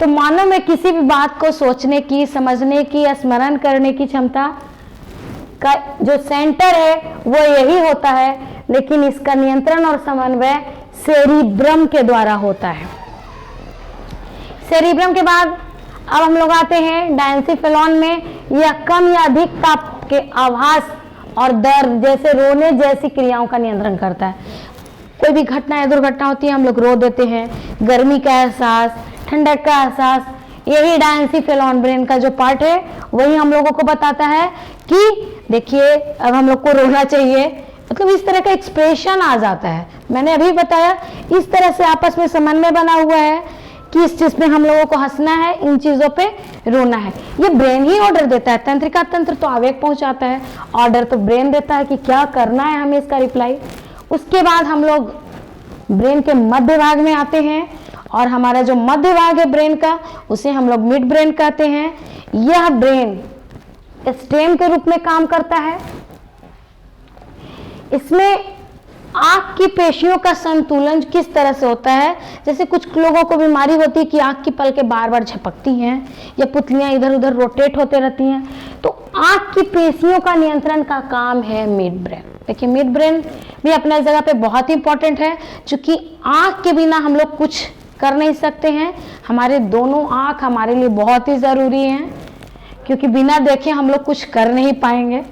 तो मानव में किसी भी बात को सोचने की, समझने की, स्मरण करने की क्षमता का जो सेंटर है वो यही होता है, लेकिन इसका नियंत्रण और समन्वय सेरिब्रम के द्वारा होता है। सेरिब्रम के बाद अब हम लोग आते हैं डायंसिफेलॉन में। यह कम या अधिक ताप के आभास और दर्द जैसे रोने जैसी क्रियाओं का नियंत्रण करता है। कोई भी घटना या दुर्घटना होती है, हम लोग रो देते हैं, गर्मी का एहसास, ठंडक का एहसास, यही डायंसिफेलॉन ब्रेन का जो पार्ट है वही हम लोगों को बताता है कि देखिए अब हम लोग को रोना चाहिए, मतलब इस तरह का एक्सप्रेशन आ जाता है। मैंने अभी बताया इस तरह से आपस में समन्वय बना हुआ है कि इस चीज में हम लोगों को हंसना है, इन चीजों पे रोना है। ये ब्रेन ही ऑर्डर देता है। तंत्रिका तंत्र तो आवेग पहुंचाता है, ऑर्डर तो ब्रेन देता है कि क्या करना है, हमें इसका रिप्लाई। उसके बाद हम लोग ब्रेन के मध्य भाग में आते हैं, और हमारा जो मध्य भाग है ब्रेन का उसे हम लोग मिड ब्रेन कहते हैं। यह ब्रेन स्टेम के रूप में काम करता है। इसमें आंख की पेशियों का संतुलन किस तरह से होता है, जैसे कुछ लोगों को बीमारी होती है कि आंख की पलकें बार बार झपकती हैं या पुतलियां इधर उधर रोटेट होते रहती हैं, तो आंख की पेशियों का नियंत्रण का काम है मिड ब्रेन। देखिए मिड ब्रेन भी अपने जगह पे बहुत ही इंपॉर्टेंट है, क्योंकि आंख के बिना हम लोग कुछ कर नहीं सकते हैं। हमारे दोनों आंख हमारे लिए बहुत ही जरूरी हैं, क्योंकि बिना देखे हम लोग कुछ कर नहीं पाएंगे।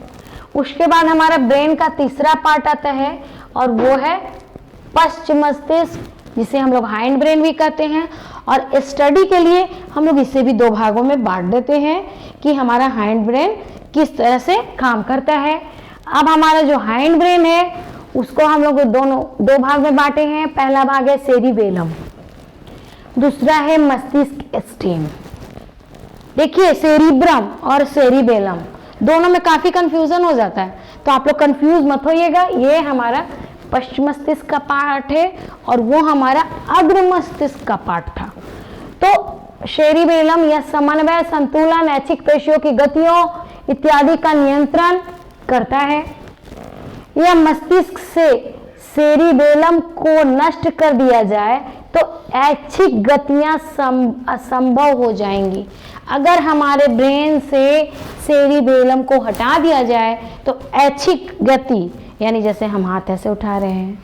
उसके बाद हमारा ब्रेन का तीसरा पार्ट आता है, और वो है पश्च मस्तिष्क, जिसे हम लोग हाइंड ब्रेन भी कहते हैं। और स्टडी के लिए हम लोग इसे भी दो भागों में बांट देते हैं कि हमारा हाइंड ब्रेन किस तरह से काम करता है। अब हमारा जो हाइंड ब्रेन है उसको हम लोग दो भाग में बांटे हैं। पहला भाग है सेरिबेलम, दूसरा है मस्तिष्क स्टेम। देखिए सेरिब्रम और सेरिबेलम दोनों में काफी कंफ्यूजन हो जाता है, तो आप लोग कंफ्यूज मत होइएगा। ये हमारा पश्चिम मस्तिष्क का पार्ट है और वो हमारा अग्र मस्तिष्क का पार्ट था। तो सेरिबेलम यह समन्वय, संतुलन, ऐच्छिक पेशियों की गतियों इत्यादि का नियंत्रण करता है। यह मस्तिष्क से सेरिबेलम को नष्ट कर दिया जाए तो ऐच्छिक गतियां असंभव हो जाएंगी। अगर हमारे ब्रेन से सेरिबेलम को हटा दिया जाए तो ऐच्छिक गति, यानी जैसे हम हाथ ऐसे उठा रहे हैं,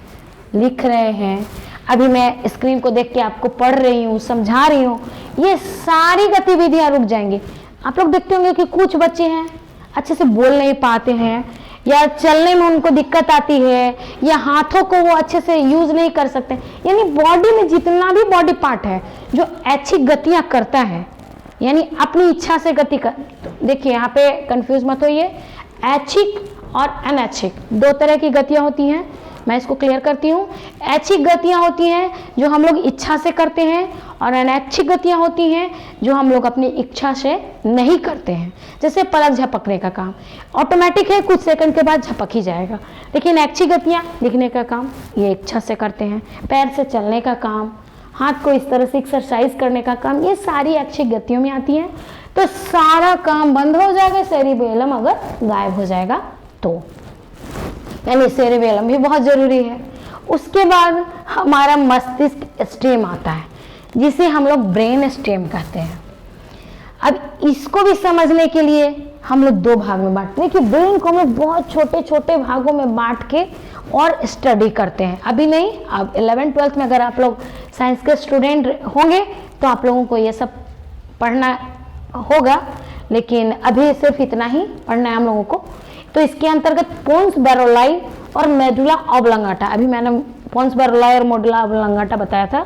लिख रहे हैं, अभी मैं स्क्रीन को देख के आपको पढ़ रही हूँ, समझा रही हूँ, ये सारी गतिविधियां रुक जाएंगी। आप लोग देखते होंगे कि कुछ बच्चे हैं अच्छे से बोल नहीं पाते हैं, या चलने में उनको दिक्कत आती है, या हाथों को वो अच्छे से यूज नहीं कर सकते। यानी बॉडी में जितना भी बॉडी पार्ट है जो ऐच्छिक गतियां करता है, यानी अपनी इच्छा से गति कर, देखिए यहाँ पे कंफ्यूज मत होइए, ऐच्छिक और अनैच्छिक दो तरह की गतियां होती हैं। मैं इसको क्लियर करती हूँ। ऐच्छिक गतियां होती हैं जो हम लोग इच्छा से करते हैं, और अनैच्छिक गतियां होती हैं जो हम लोग अपनी इच्छा से नहीं करते हैं। जैसे पलक झपकने का काम ऑटोमेटिक है, कुछ सेकंड के बाद झपक ही जाएगा, लेकिन ऐच्छिक गतियां लिखने का काम ये इच्छा से करते हैं। पैर से चलने का काम, हाथ को इस तरह से एक्सरसाइज करने का काम, ये सारी ऐच्छिक गतियों में आती हैं। तो सारा काम बंद हो जाएगा सेरिबेलम अगर गायब हो जाएगा तो, यानी सेरिबेलम भी बहुत जरूरी है। उसके बाद हमारा मस्तिष्क स्टेम आता है, जिसे हम लोग ब्रेन स्टेम कहते हैं। अब इसको भी समझने के लिए हम लोग दो भाग में बांटते हैं कि ब्रेन को हम लोग बहुत छोटे छोटे भागों में बांट के और स्टडी करते हैं। अभी नहीं, अब 11th-12th में अगर आप लोग साइंस के स्टूडेंट होंगे तो आप लोगों को ये सब पढ़ना होगा, लेकिन अभी सिर्फ इतना ही पढ़ना है हम लोगों को। तो इसके अंतर्गत पोन्स बैरोलाई और मेडुला ऑब्लांगाटा, अभी मैंने पोन्स बैरोलाई और मेडुला ऑब्लांगाटा बताया था।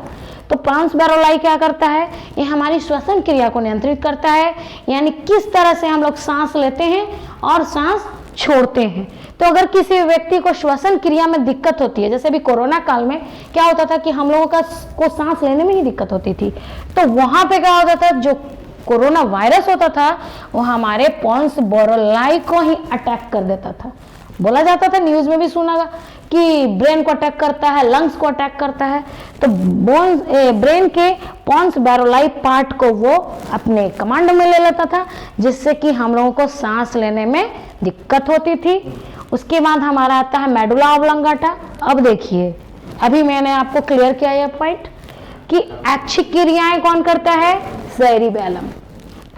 तो पोन्स बैरोलाई क्या करता है, ये हमारी श्वसन क्रिया को नियंत्रित करता है, यानी किस तरह से हम लोग सांस लेते हैं और सांस छोड़ते हैं। तो अगर किसी व्यक्ति को श्वसन क्रिया में दिक्कत होती है, जैसे अभी कोरोना काल में क्या होता था कि हम लोगों को सांस लेने में ही दिक्कत होती थी, तो वहां पे क्या होता था, जो कोरोना वायरस होता था वो हमारे पोन्स बैरोलाई को ही अटैक कर देता था। बोला जाता था, न्यूज में भी सुना कि ब्रेन को अटैक करता है, लंग्स को अटैक करता है। तो ब्रेन के पोन्स बैरोलाई पार्ट को वो अपने कमांड में ले लेता था, जिससे कि हम लोगों को सांस लेने में दिक्कत होती थी। उसके बाद हमारा आता है मेडुला ऑब्लांगाटा। अब देखिए, अभी मैंने आपको क्लियर किया यह पॉइंट कि ऐच्छिक क्रियाएं कौन करता है, सेरिबेलम।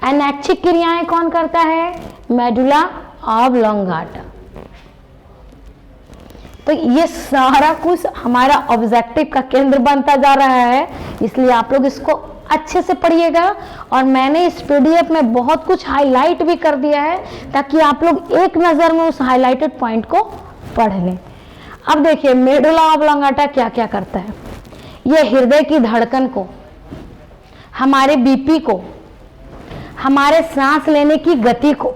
अनैच्छिक क्रियाएं कौन करता है, मेडुला ऑब्लांगाटा। तो ये सारा कुछ हमारा ऑब्जेक्टिव का केंद्र बनता जा रहा है, इसलिए आप लोग इसको अच्छे से पढ़िएगा। और मैंने इस पीडीएफ में बहुत कुछ हाईलाइट भी कर दिया है, ताकि आप लोग एक नज़र में उस हाईलाइटेड पॉइंट को पढ़ लें। अब देखिए, मेडुला ऑब्लांगाटा क्या क्या करता है। ये हृदय की धड़कन को, हमारे बीपी को, हमारे सांस लेने की गति को,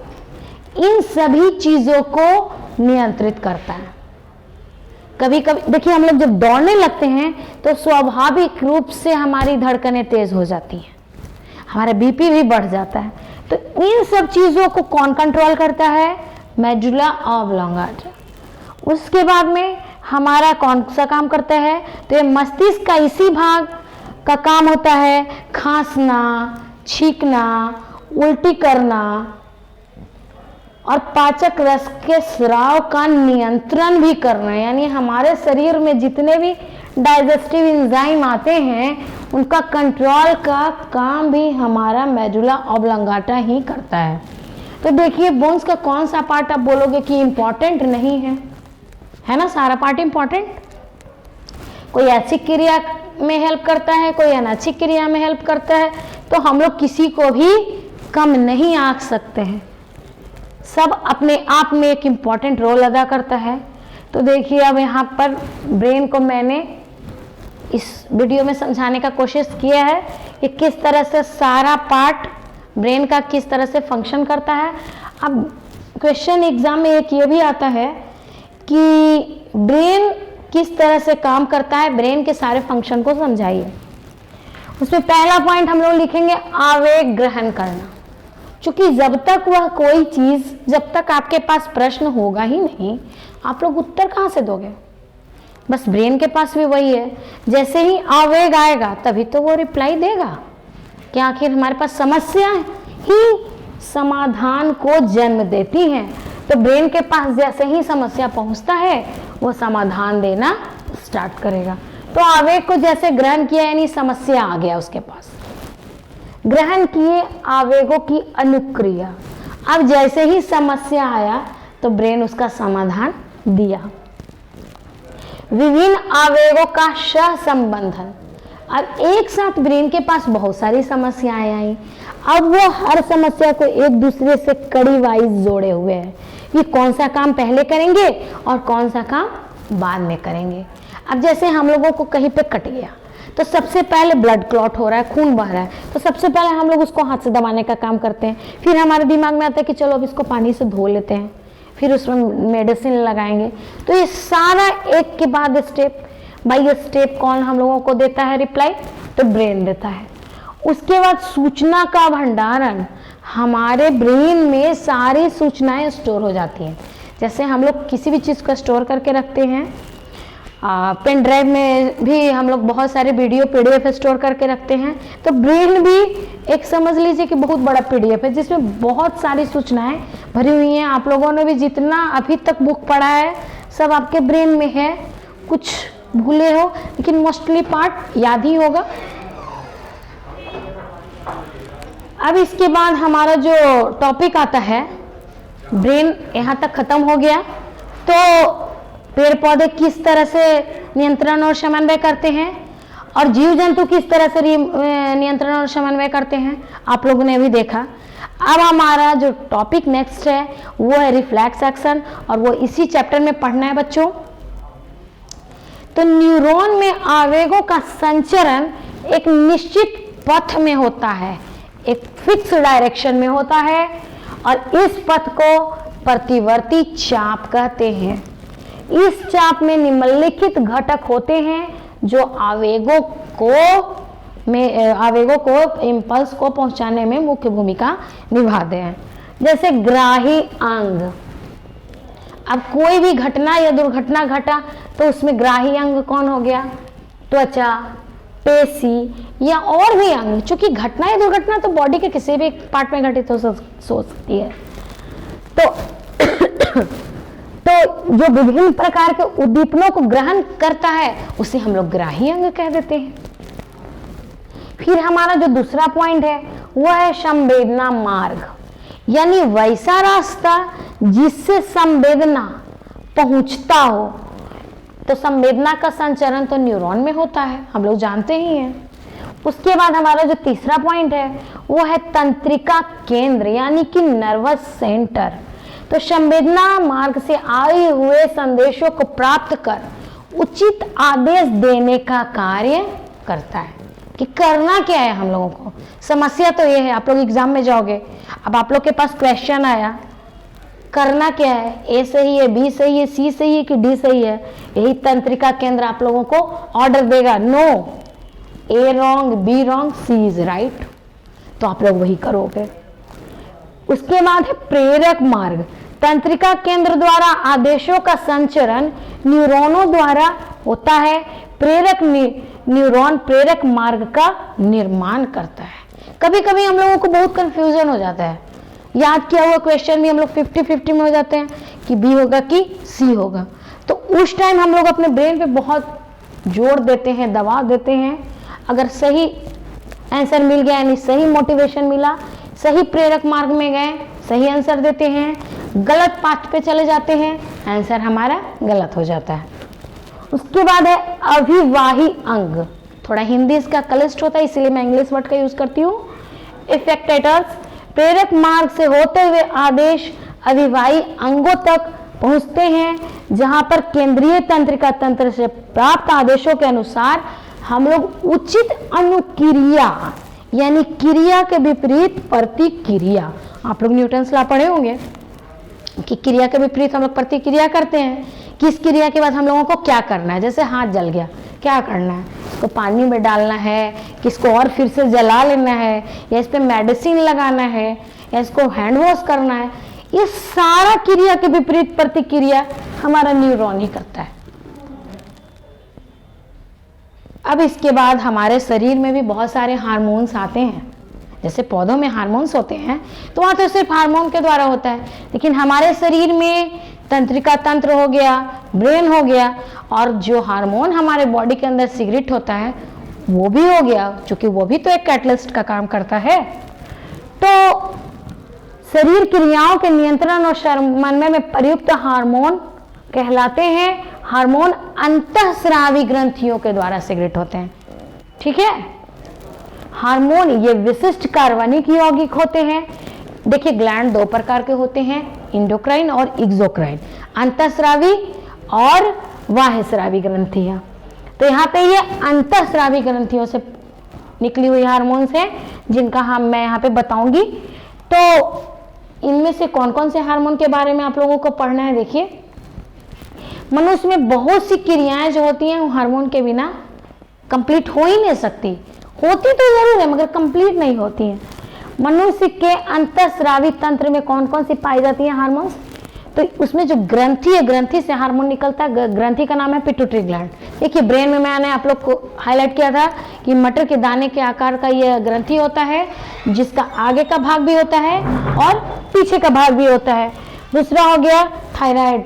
इन सभी चीज़ों को नियंत्रित करता है। कभी कभी देखिए, हम लोग जब दौड़ने लगते हैं तो स्वाभाविक रूप से हमारी धड़कनें तेज हो जाती हैं, हमारा बीपी भी बढ़ जाता है। तो इन सब चीज़ों को कौन कंट्रोल करता है, मेडुला ऑब्लांगाटा। उसके बाद में हमारा कौन सा काम करता है, तो ये मस्तिष्क का इसी भाग का काम होता है खांसना, छींकना, उल्टी करना और पाचक रस के स्राव का नियंत्रण भी करना। यानी हमारे शरीर में जितने भी डाइजेस्टिव एंजाइम आते हैं उनका कंट्रोल का काम भी हमारा मेडुला ऑब्लांगाटा ही करता है। तो देखिए, बोन्स का कौन सा पार्ट आप बोलोगे कि इम्पॉर्टेंट नहीं है ना, सारा पार्ट इम्पॉर्टेंट। कोई ऐच्छिक क्रिया में हेल्प करता है, कोई अनैच्छिक क्रिया में हेल्प करता है, तो हम लोग किसी को भी कम नहीं आंक सकते हैं, सब अपने आप में एक इम्पॉर्टेंट रोल अदा करता है। तो देखिए, अब यहाँ पर ब्रेन को मैंने इस वीडियो में समझाने का कोशिश किया है कि किस तरह से सारा पार्ट ब्रेन का किस तरह से फंक्शन करता है। अब क्वेश्चन एग्जाम में एक ये भी आता है कि ब्रेन किस तरह से काम करता है, ब्रेन के सारे फंक्शन को समझाइए। उसमें पहला पॉइंट हम लोग लिखेंगे आवेग ग्रहण करना। क्योंकि जब तक वह कोई चीज़, जब तक आपके पास प्रश्न होगा ही नहीं, आप लोग उत्तर कहाँ से दोगे। बस ब्रेन के पास भी वही है, जैसे ही आवेग आएगा तभी तो वो रिप्लाई देगा कि आखिर हमारे पास समस्या ही समाधान को जन्म देती हैं। तो ब्रेन के पास जैसे ही समस्या पहुंचता है वो समाधान देना स्टार्ट करेगा। तो आवेग को जैसे ग्रहण किया, यानी समस्या आ गया उसके पास, ग्रहण किए आवेगों की अनुक्रिया। अब जैसे ही समस्या आया तो ब्रेन उसका समाधान दिया। विभिन्न आवेगों का सहसंबंधन। अब एक साथ ब्रेन के पास बहुत सारी समस्याएं आई, अब वो हर समस्या को एक दूसरे से कड़ी वाइज जोड़े हुए हैं कि कौन सा काम पहले करेंगे और कौन सा काम बाद में करेंगे। अब जैसे हम लोगों को कहीं पे कट गया तो सबसे पहले ब्लड क्लॉट हो रहा है, खून बह रहा है, तो सबसे पहले हम लोग उसको हाथ से दबाने का काम करते हैं। फिर हमारे दिमाग में आता है कि चलो अब इसको पानी से धो लेते हैं, फिर उसमें मेडिसिन लगाएंगे। तो ये सारा एक के बाद स्टेप बाय स्टेप कौन हम लोगों को देता है रिप्लाई, तो ब्रेन देता है। उसके बाद सूचना का भंडारण, हमारे ब्रेन में सारी सूचनाएं स्टोर हो जाती हैं। जैसे हम लोग किसी भी चीज़ को स्टोर करके रखते हैं, पेन ड्राइव में भी हम लोग बहुत सारे वीडियो पीडीएफ स्टोर करके रखते हैं, तो ब्रेन भी एक समझ लीजिए कि बहुत बड़ा पीडीएफ है जिसमें बहुत सारी सूचनाएं भरी हुई हैं। आप लोगों ने भी जितना अभी तक बुक पढ़ा है सब आपके ब्रेन में है, कुछ भूले हो लेकिन मोस्टली पार्ट याद ही होगा। अब इसके बाद हमारा जो टॉपिक आता है, ब्रेन यहाँ तक खत्म हो गया। तो पेड़ पौधे किस तरह से नियंत्रण और समन्वय करते हैं और जीव जंतु किस तरह से नियंत्रण और समन्वय करते हैं, आप लोगों ने भी देखा। अब हमारा जो टॉपिक नेक्स्ट है वो है रिफ्लेक्स एक्शन, और वो इसी चैप्टर में पढ़ना है बच्चों। तो न्यूरॉन में आवेगों का संचरण एक निश्चित पथ में होता है, एक फिक्स डायरेक्शन में होता है, और इस पथ को प्रतिवर्ती चाप कहते हैं। इस चाप में निम्नलिखित घटक होते हैं जो आवेगों को इम्पल्स को पहुंचाने में मुख्य भूमिका निभाते हैं। जैसे ग्राही अंग, अब कोई भी घटना या दुर्घटना घटा तो उसमें ग्राही अंग कौन हो गया? त्वचा, पेशी या और भी अंग। चूंकि घटना या दुर्घटना तो बॉडी के किसी भी पार्ट में घटित हो सकती है, तो जो विभिन्न प्रकार के उद्दीपनों को ग्रहण करता है उसे हम लोग ग्राही अंग कह देते हैं। फिर हमारा जो दूसरा पॉइंट है वह है संवेदना मार्ग, यानी वैसा रास्ता जिससे संवेदना पहुंचता हो। तो संवेदना का संचरण तो न्यूरॉन में होता है, हम लोग जानते ही हैं। उसके बाद हमारा जो तीसरा पॉइंट है वो है तंत्रिका केंद्र, यानी कि नर्वस सेंटर। तो संवेदना मार्ग से आए हुए संदेशों को प्राप्त कर उचित आदेश देने का कार्य करता है। कि करना क्या है हम लोगों को। समस्या तो ये है, आप लोग एग्जाम में जाओगे, अब आप लोग के पास क्वेश्चन आया, करना क्या है? ए सही है, बी सही है, सी सही है कि डी सही है? यही तंत्रिका केंद्र आप लोगों को ऑर्डर देगा, no, A wrong, B wrong, C is right. तो आप लोग वही करोगे। उसके बाद है प्रेरक मार्ग। तंत्रिका केंद्र द्वारा आदेशों का संचरण न्यूरॉनों द्वारा होता है। प्रेरक न्यूरॉन प्रेरक मार्ग का निर्माण करता है। कभी कभी हम लोगों को बहुत कंफ्यूजन हो जाता है, याद किया हुआ क्वेश्चन भी हम लोग 50-50 में हो जाते हैं कि बी होगा कि सी होगा। तो उस टाइम हम लोग अपने ब्रेन पे बहुत जोर देते हैं, दबाव देते हैं। अगर सही आंसर मिल गया, यानी सही मोटिवेशन मिला, सही प्रेरक मार्ग में गए, सही आंसर देते हैं, गलत पाथ पे चले जाते हैं, आंसर हमारा गलत हो जाता है। उसके बाद है अभिवाही अंग। थोड़ा हिंदी इसका क्लिष्ट होता है, इसीलिए मैं इंग्लिश वर्ड का यूज करती हूँ। इफेक्टेटर्स। प्रेरक मार्ग से होते हुए आदेश अभिवाही अंगों तक पहुंचते हैं, जहां पर केंद्रीय तंत्रिका तंत्र से प्राप्त आदेशों के अनुसार हम लोग उचित अनुक्रिया, यानी क्रिया के विपरीत प्रतिक्रिया। आप लोग न्यूटन्स लॉ पढ़े होंगे कि क्रिया के विपरीत हम लोग प्रतिक्रिया करते हैं। किस क्रिया के बाद हम लोगों को क्या करना है? जैसे हाथ जल गया, क्या करना है? इसको पानी में डालना है, किसको और फिर से जला लेना है, या इस पे मेडिसिन लगाना है, या इसको हैंड वॉश करना है। ये सारा क्रिया के विपरीत प्रतिक्रिया हमारा न्यूरॉन ही करता है। अब इसके बाद हमारे शरीर में भी बहुत सारे हार्मोन्स आते हैं। जैसे पौधों में हार्मोन्स होते हैं तो वहाँ तो सिर्फ हार्मोन के द्वारा होता है, लेकिन हमारे शरीर में तंत्रिका तंत्र हो गया, ब्रेन हो गया, और जो हार्मोन हमारे बॉडी के अंदर सिगरेट होता है वो भी हो गया, क्योंकि वो भी तो एक कैटलिस्ट का काम करता है। तो शरीर क्रियाओं के नियंत्रण और समन्वय में प्रयुक्त हार्मोन कहलाते हैं। हार्मोन अंतःस्रावी ग्रंथियों के द्वारा सिगरेट होते हैं, ठीक है। हार्मोन ये विशिष्ट कार्बनिक यौगिक होते हैं। देखिए ग्लैंड दो प्रकार के होते हैं, इंडोक्राइन और एक्सोक्राइन, अंतःस्रावी और बाह्यस्रावी ग्रंथियां। तो यहाँ पे ये अंतःस्रावी ग्रंथियों से निकली हुई हार्मोन्स हैं, जिनका मैं यहाँ पे बताऊंगी। तो इनमें से कौन कौन से हार्मोन के बारे में आप लोगों को पढ़ना है? देखिए, मनुष्य में बहुत सी क्रियाएं जो होती हैं वो हार्मोन के बिना कंप्लीट हो ही नहीं सकती। होती तो जरूर है मगर कंप्लीट नहीं होती हैं। मनुष्य के अंतःस्रावी तंत्र में कौन कौन सी पाई जाती हैं हार्मोन्स? तो उसमें जो ग्रंथि है, ग्रंथि से हार्मोन निकलता है। ग्रंथि का नाम है पिट्यूटरी ग्लैंड। देखिए ब्रेन में मैंने आप लोग को हाईलाइट किया था कि मटर के दाने के आकार का यह ग्रंथि होता है, जिसका आगे का भाग भी होता है और पीछे का भाग भी होता है। दूसरा हो गया थायराइड।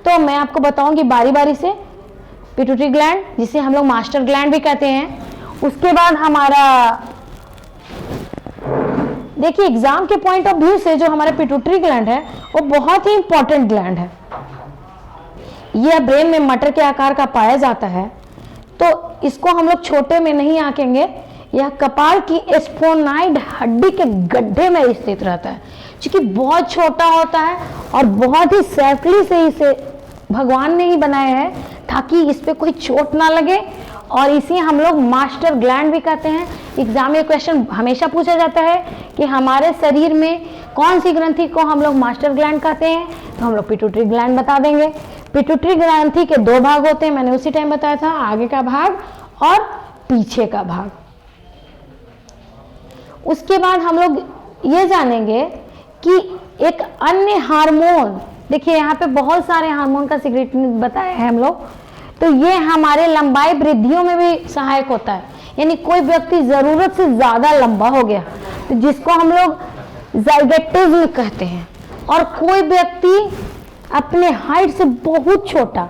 तो मैं आपको बताऊंगी बारी बारी से। पिट्यूटरी ग्लैंड, जिसे हम लोग मास्टर ग्लैंड भी कहते हैं। उसके बाद हमारा देखिए एग्जाम के पॉइंट ऑफ व्यू से जो हमारा पिट्यूटरी ग्लैंड है वो बहुत ही इंपॉर्टेंट ग्लैंड है। यह ब्रेन में मटर के आकार का पाया जाता है। तो इसको हम लोग छोटे में नहीं आंकेंगे, यह कपाल की स्फोनाइड हड्डी के गड्ढे में स्थित रहता है, क्योंकि बहुत छोटा होता है और बहुत ही सेफ्टली से इसे भगवान ने ही बनाया है ताकि इस पे कोई चोट ना लगे, और इसे हम लोग मास्टर ग्लैंड भी कहते हैं। एग्जाम में क्वेश्चन हमेशा पूछा जाता है कि हमारे शरीर में कौन सी ग्रंथि को हम लोग मास्टर ग्लैंड कहते हैं, तो हम लोग पिट्यूटरी ग्लैंड बता देंगे। पिट्यूटरी ग्रंथि के दो भाग होते हैं, मैंने उसी टाइम बताया था, आगे का भाग और पीछे का भाग। उसके बाद हम लोग ये जानेंगे कि एक अन्य हार्मोन, देखिए यहाँ पे बहुत सारे हार्मोन का सीक्रेट बताया है हम लोग, तो ये हमारे लंबाई वृद्धियों में भी सहायक होता है। यानी कोई व्यक्ति जरूरत से ज्यादा लंबा हो गया तो जिसको हम लोग जाइगेटिज्म कहते हैं, और कोई व्यक्ति अपने हाइट से बहुत छोटा,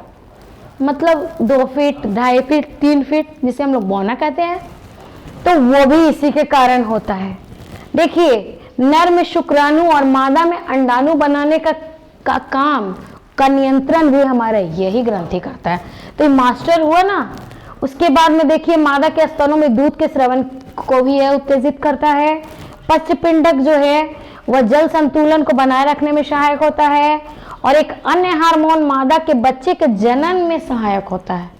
मतलब 2 फीट, 2.5 फीट, 3 फीट, जिसे हम लोग बौना कहते हैं, तो वो भी इसी के कारण होता है। देखिए नर में शुक्राणु और मादा में अंडाणु बनाने का काम का नियंत्रण भी हमारा यही ग्रंथि करता है। तो ये मास्टर हुआ ना। उसके बाद में देखिए मादा के स्तनों में दूध के स्रवण को भी यह उत्तेजित करता है। पश्चपिंडक जो है वह जल संतुलन को बनाए रखने में सहायक होता है, और एक अन्य हार्मोन मादा के बच्चे के जनन में सहायक होता है।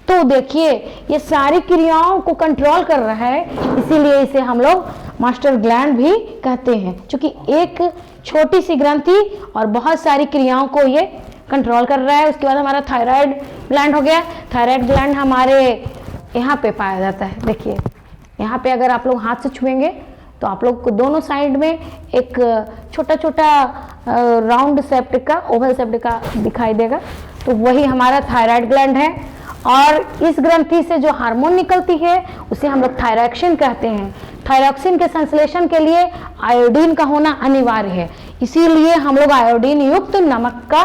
तो देखिए ये सारी क्रियाओं को कंट्रोल कर रहा है, इसीलिए इसे हम लोग मास्टर ग्लैंड भी कहते हैं, क्योंकि एक छोटी सी ग्रंथि और बहुत सारी क्रियाओं को ये कंट्रोल कर रहा है। उसके बाद हमारा थायराइड ग्लैंड हो गया। थायराइड ग्लैंड हमारे यहाँ पे पाया जाता है। देखिए यहाँ पे अगर आप लोग हाथ से छुएंगे तो आप लोग को दोनों साइड में एक छोटा छोटा राउंड शेप्ड का, ओवल शेप्ड का दिखाई देगा, तो वही हमारा थायराइड ग्लैंड है। और इस ग्रंथि से जो हार्मोन निकलती है उसे हम लोग थायरॉक्सिन कहते हैं। थायरॉक्सिन के संश्लेषण के लिए आयोडीन का होना अनिवार्य है, इसीलिए हम लोग आयोडीन युक्त नमक का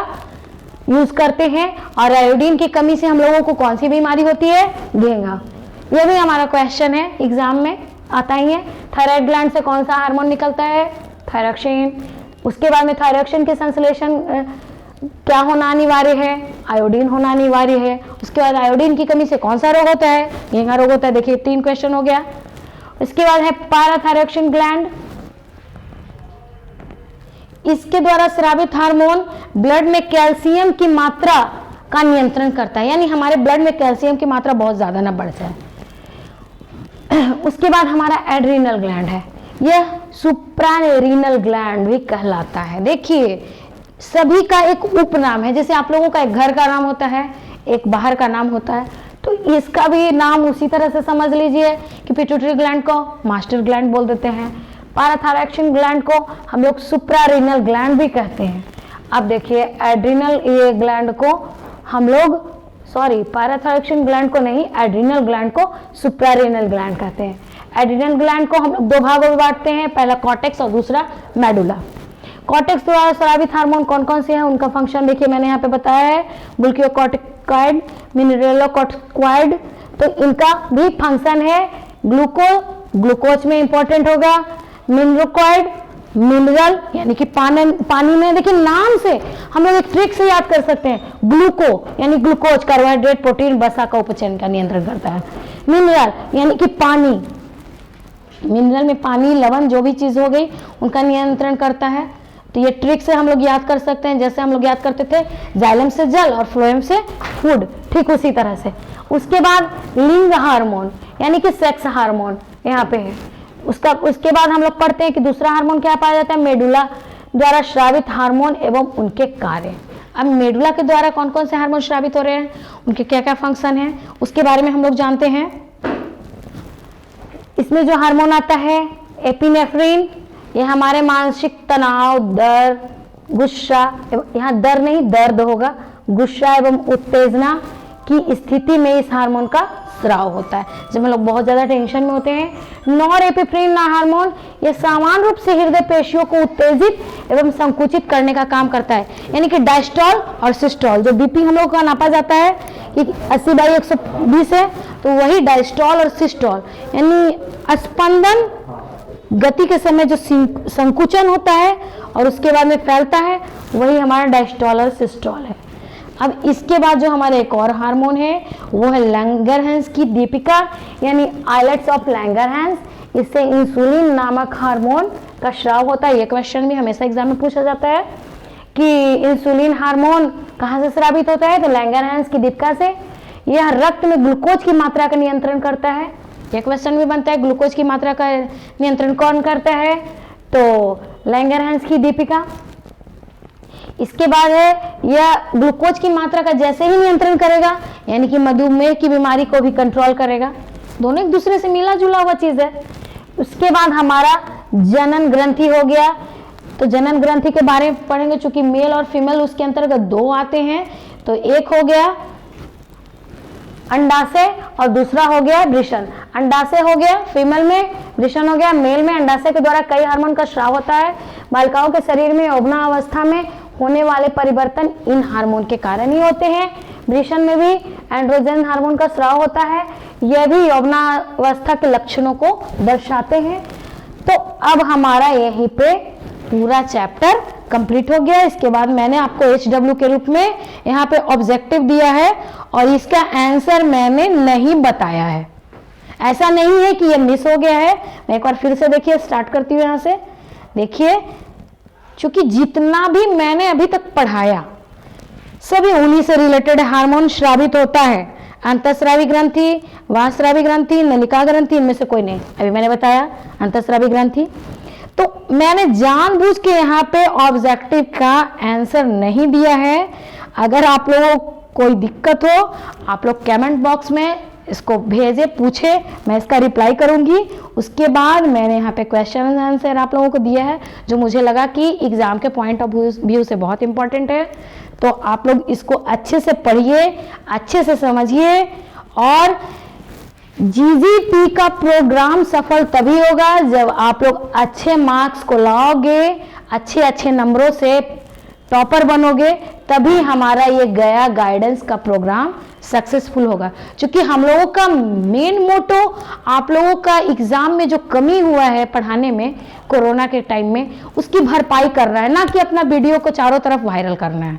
यूज करते हैं। और आयोडीन की कमी से हम लोगों को कौन सी बीमारी होती है? घेंघा। यह भी हमारा क्वेश्चन है, एग्जाम में आता ही है। थायराइड ग्लैंड से कौन सा हार्मोन निकलता है? थायरॉक्सिन। उसके बाद में थायरॉक्सिन के संश्लेषण क्या होना अनिवार्य है? आयोडीन होना अनिवार्य है। उसके बाद आयोडीन की कमी से कौन सा रोग होता है? घेंघा रोग होता है। देखिए 3 क्वेश्चन हो गया। इसके बाद है पैराथायरॉक्सिन ग्लैंड। इसके द्वारा स्रावित हार्मोन ब्लड में कैल्शियम की मात्रा का नियंत्रण करता है, यानी हमारे ब्लड में कैल्शियम की मात्रा बहुत ज्यादा ना बढ़ जाए। उसके बाद हमारा एड्रिनल ग्लैंड है, यह सुप्रारेनल ग्लैंड भी कहलाता है। देखिए सभी का एक उपनाम है, जैसे आप लोगों का एक घर का नाम होता है, एक बाहर का नाम होता है, तो इसका भी नाम उसी तरह से समझ लीजिए कि पिट्यूटरी ग्लैंड को मास्टर ग्लैंड बोल देते हैं, पैराथायरॉक्सिन ग्लैंड को हम लोग सुप्रारेनल ग्लैंड भी कहते हैं। अब देखिए एड्रिनल ये ग्लैंड को हम लोग पैराथायरॉक्सिन ग्लैंड को नहीं, एड्रिनल ग्लैंड को सुप्रारेनल ग्लैंड कहते हैं। एड्रिनल ग्लैंड को हम लोग 2 भागों में बांटते हैं, पहला कॉर्टेक्स और दूसरा मेडुला। कॉर्टेक्स द्वारा स्रावित हार्मोन कौन कौन से हैं, उनका फंक्शन देखिए मैंने यहाँ पे बताया है, ग्लूकोकॉर्टिकॉइड, मिनरलोकॉर्टिकॉइड। तो इनका भी फंक्शन है ग्लूकोज में इंपॉर्टेंट होगा, मिनरलोकॉइड मिनरल यानी कि पानी में। देखिए नाम से हम लोग एक ट्रिक से याद कर सकते हैं, ग्लूको यानी ग्लूकोज कार्बोहाइड्रेट प्रोटीन वसा का उपचयन का नियंत्रण करता है। मिनरल यानी कि पानी, मिनरल में पानी लवण जो भी चीज हो गई उनका नियंत्रण करता है। तो ये ट्रिक से हम लोग याद कर सकते हैं, जैसे हम लोग याद करते थे जाइलम से जल और फ्लोएम से फूड, ठीक उसी तरह से। उसके बाद लिंग हार्मोन यानी कि सेक्स हार्मोन यहाँ पे है। उसके बाद हम लोग पढ़ते हैं कि दूसरा हार्मोन क्या पाया जाता है, मेडुला द्वारा स्रावित हार्मोन एवं उनके कार्य। अब मेडुला के द्वारा कौन कौन से हार्मोन स्रावित हो रहे हैं, उनके क्या क्या फंक्शन है, उसके बारे में हम लोग जानते हैं। इसमें जो हार्मोन आता है एपिनेफ्रिन, ये हमारे मानसिक तनाव, डर, गुस्सा, यहाँ डर नहीं दर्द होगा, गुस्सा एवं उत्तेजना की स्थिति में इस हार्मोन का स्राव होता है, जब हम लोग बहुत ज्यादा टेंशन में होते हैं। नॉरएपिनेफ्रिन हार्मोन ये सामान्य रूप से हृदय पेशियों को उत्तेजित एवं संकुचित करने का काम करता है, यानी कि डायस्टोल और सिस्टोल, जो बीपी हम लोग का नापा जाता है कि 80/120 है, तो वही डायस्टोल और सिस्टोल यानी स्पंदन गति के समय जो संकुचन होता है और उसके बाद में फैलता है, वही हमारा डायस्टोल और सिस्टोल है। अब इसके बाद जो हमारे एक और हार्मोन है वो है लैंगरहैंस की दीपिका, यानी आइलेट्स ऑफ लैंगरहैंस। इससे इंसुलिन नामक हार्मोन का स्राव होता है। ये क्वेश्चन भी हमेशा एग्जाम में पूछा जाता है कि इंसुलिन हार्मोन कहाँ से स्रावित होता है, तो लैंगरहैंस की दीपिका से। यह रक्त में ग्लूकोज की मात्रा का नियंत्रण करता है। यह क्वेश्चन भी बनता है, ग्लूकोज की मात्रा का नियंत्रण कौन करता है, तो लैंगरहैंस की दीपिका। इसके बाद है यह ग्लूकोज की मात्रा का जैसे ही नियंत्रण करेगा, यानी कि मधुमेह की बीमारी को भी कंट्रोल करेगा। दोनों एक दूसरे से मिला जुला हुआ चीज है। उसके बाद हमारा जनन ग्रंथि हो गया। तो जनन ग्रंथि के बारे में पढ़ेंगे, चूंकि मेल और फीमेल उसके अंतर्गत दो आते हैं। तो एक हो गया अंडाशय और दूसरा हो गया वृषण। अंडाशय हो गया फीमेल में, वृषण हो गया मेल में। अंडाशय के द्वारा कई हार्मोन का स्राव होता है। बालिकाओं के शरीर में यौवना अवस्था में होने वाले परिवर्तन इन हार्मोन के कारण ही होते हैं। वृषण में भी एंड्रोजन हार्मोन का स्राव होता है। यह भी यौवनावस्था के लक्षणों को दर्शाते हैं। तो अब हमारा यहीं पे पूरा चैप्टर कंप्लीट हो गया। इसके बाद मैंने आपको HW के रूप में यहाँ पे ऑब्जेक्टिव दिया है और इसका आंसर मैंने नहीं बताया है। ऐसा नहीं है कि ये मिस हो गया है। मैं एक बार फिर से देखिए, स्टार्ट करती हूँ यहाँ से। देखिए, चूंकि जितना भी मैंने अभी तक पढ़ाया सभी उन्हीं से रिलेटेड हार्मोन स्रावित होता है। अंतःस्रावी ग्रंथि, वाहस्रावी ग्रंथि, नलिका ग्रंथि, इनमें से कोई नहीं। अभी मैंने बताया अंतःस्रावी ग्रंथि। तो मैंने जानबूझ के यहाँ पे ऑब्जेक्टिव का आंसर नहीं दिया है। अगर आप लोगों को कोई दिक्कत हो, आप लोग कमेंट बॉक्स में इसको भेजे, पूछे, मैं इसका रिप्लाई करूंगी। उसके बाद मैंने यहाँ पे क्वेश्चन आंसर आप लोगों को दिया है जो मुझे लगा कि एग्जाम के पॉइंट ऑफ व्यू से बहुत इंपॉर्टेंट है। तो आप लोग इसको अच्छे से पढ़िए, अच्छे से समझिए। और GGT का प्रोग्राम सफल तभी होगा जब आप लोग अच्छे मार्क्स को लाओगे, अच्छे अच्छे नंबरों से टॉपर बनोगे, तभी हमारा ये गया गाइडेंस का प्रोग्राम सक्सेसफुल होगा। क्योंकि हम लोगों का मेन मोटो आप लोगों का एग्जाम में जो कमी हुआ है पढ़ाने में कोरोना के टाइम में, उसकी भरपाई करना है, ना कि अपना वीडियो को चारों तरफ वायरल करना है।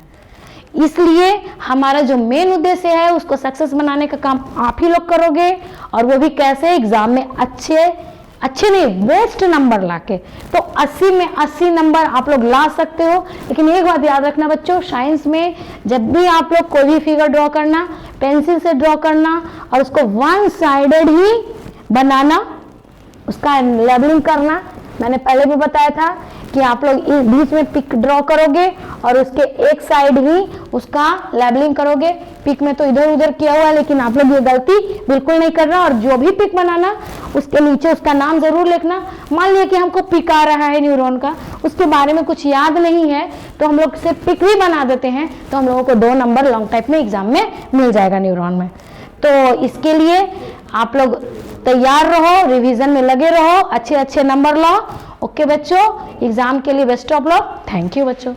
इसलिए हमारा जो मेन उद्देश्य है उसको सक्सेस बनाने का काम आप ही लोग करोगे। और वो भी कैसे, एग्जाम में अच्छे नहीं, बेस्ट नंबर लाके। तो 80 में 80 नंबर आप लोग ला सकते हो। लेकिन एक बात याद रखना बच्चों, साइंस में जब भी आप लोग कोई भी फिगर ड्रॉ करना, पेंसिल से ड्रॉ करना और उसको वन साइडेड ही बनाना, उसका लेबलिंग करना। मैंने पहले भी बताया था कि आप लोग इस बीच में पिक ड्रॉ करोगे और उसके एक साइड ही उसका लेबलिंग करोगे। पिक में तो इधर उधर किया हुआ है, लेकिन आप लोग ये गलती बिल्कुल नहीं करना। और जो भी पिक बनाना उसके नीचे उसका नाम जरूर लिखना। मान लिया कि हमको पिक आ रहा है न्यूरॉन का, उसके बारे में कुछ याद नहीं है, तो हम लोग सिर्फ पिक भी बना देते हैं, तो हम लोगों को 2 नंबर लॉन्ग टाइप में एग्जाम में मिल जाएगा न्यूरॉन में। तो इसके लिए आप लोग तैयार रहो, रिवीजन में लगे रहो, अच्छे अच्छे नंबर लाओ। ओके बच्चों, एग्जाम के लिए best of luck. Thank you बच्चों।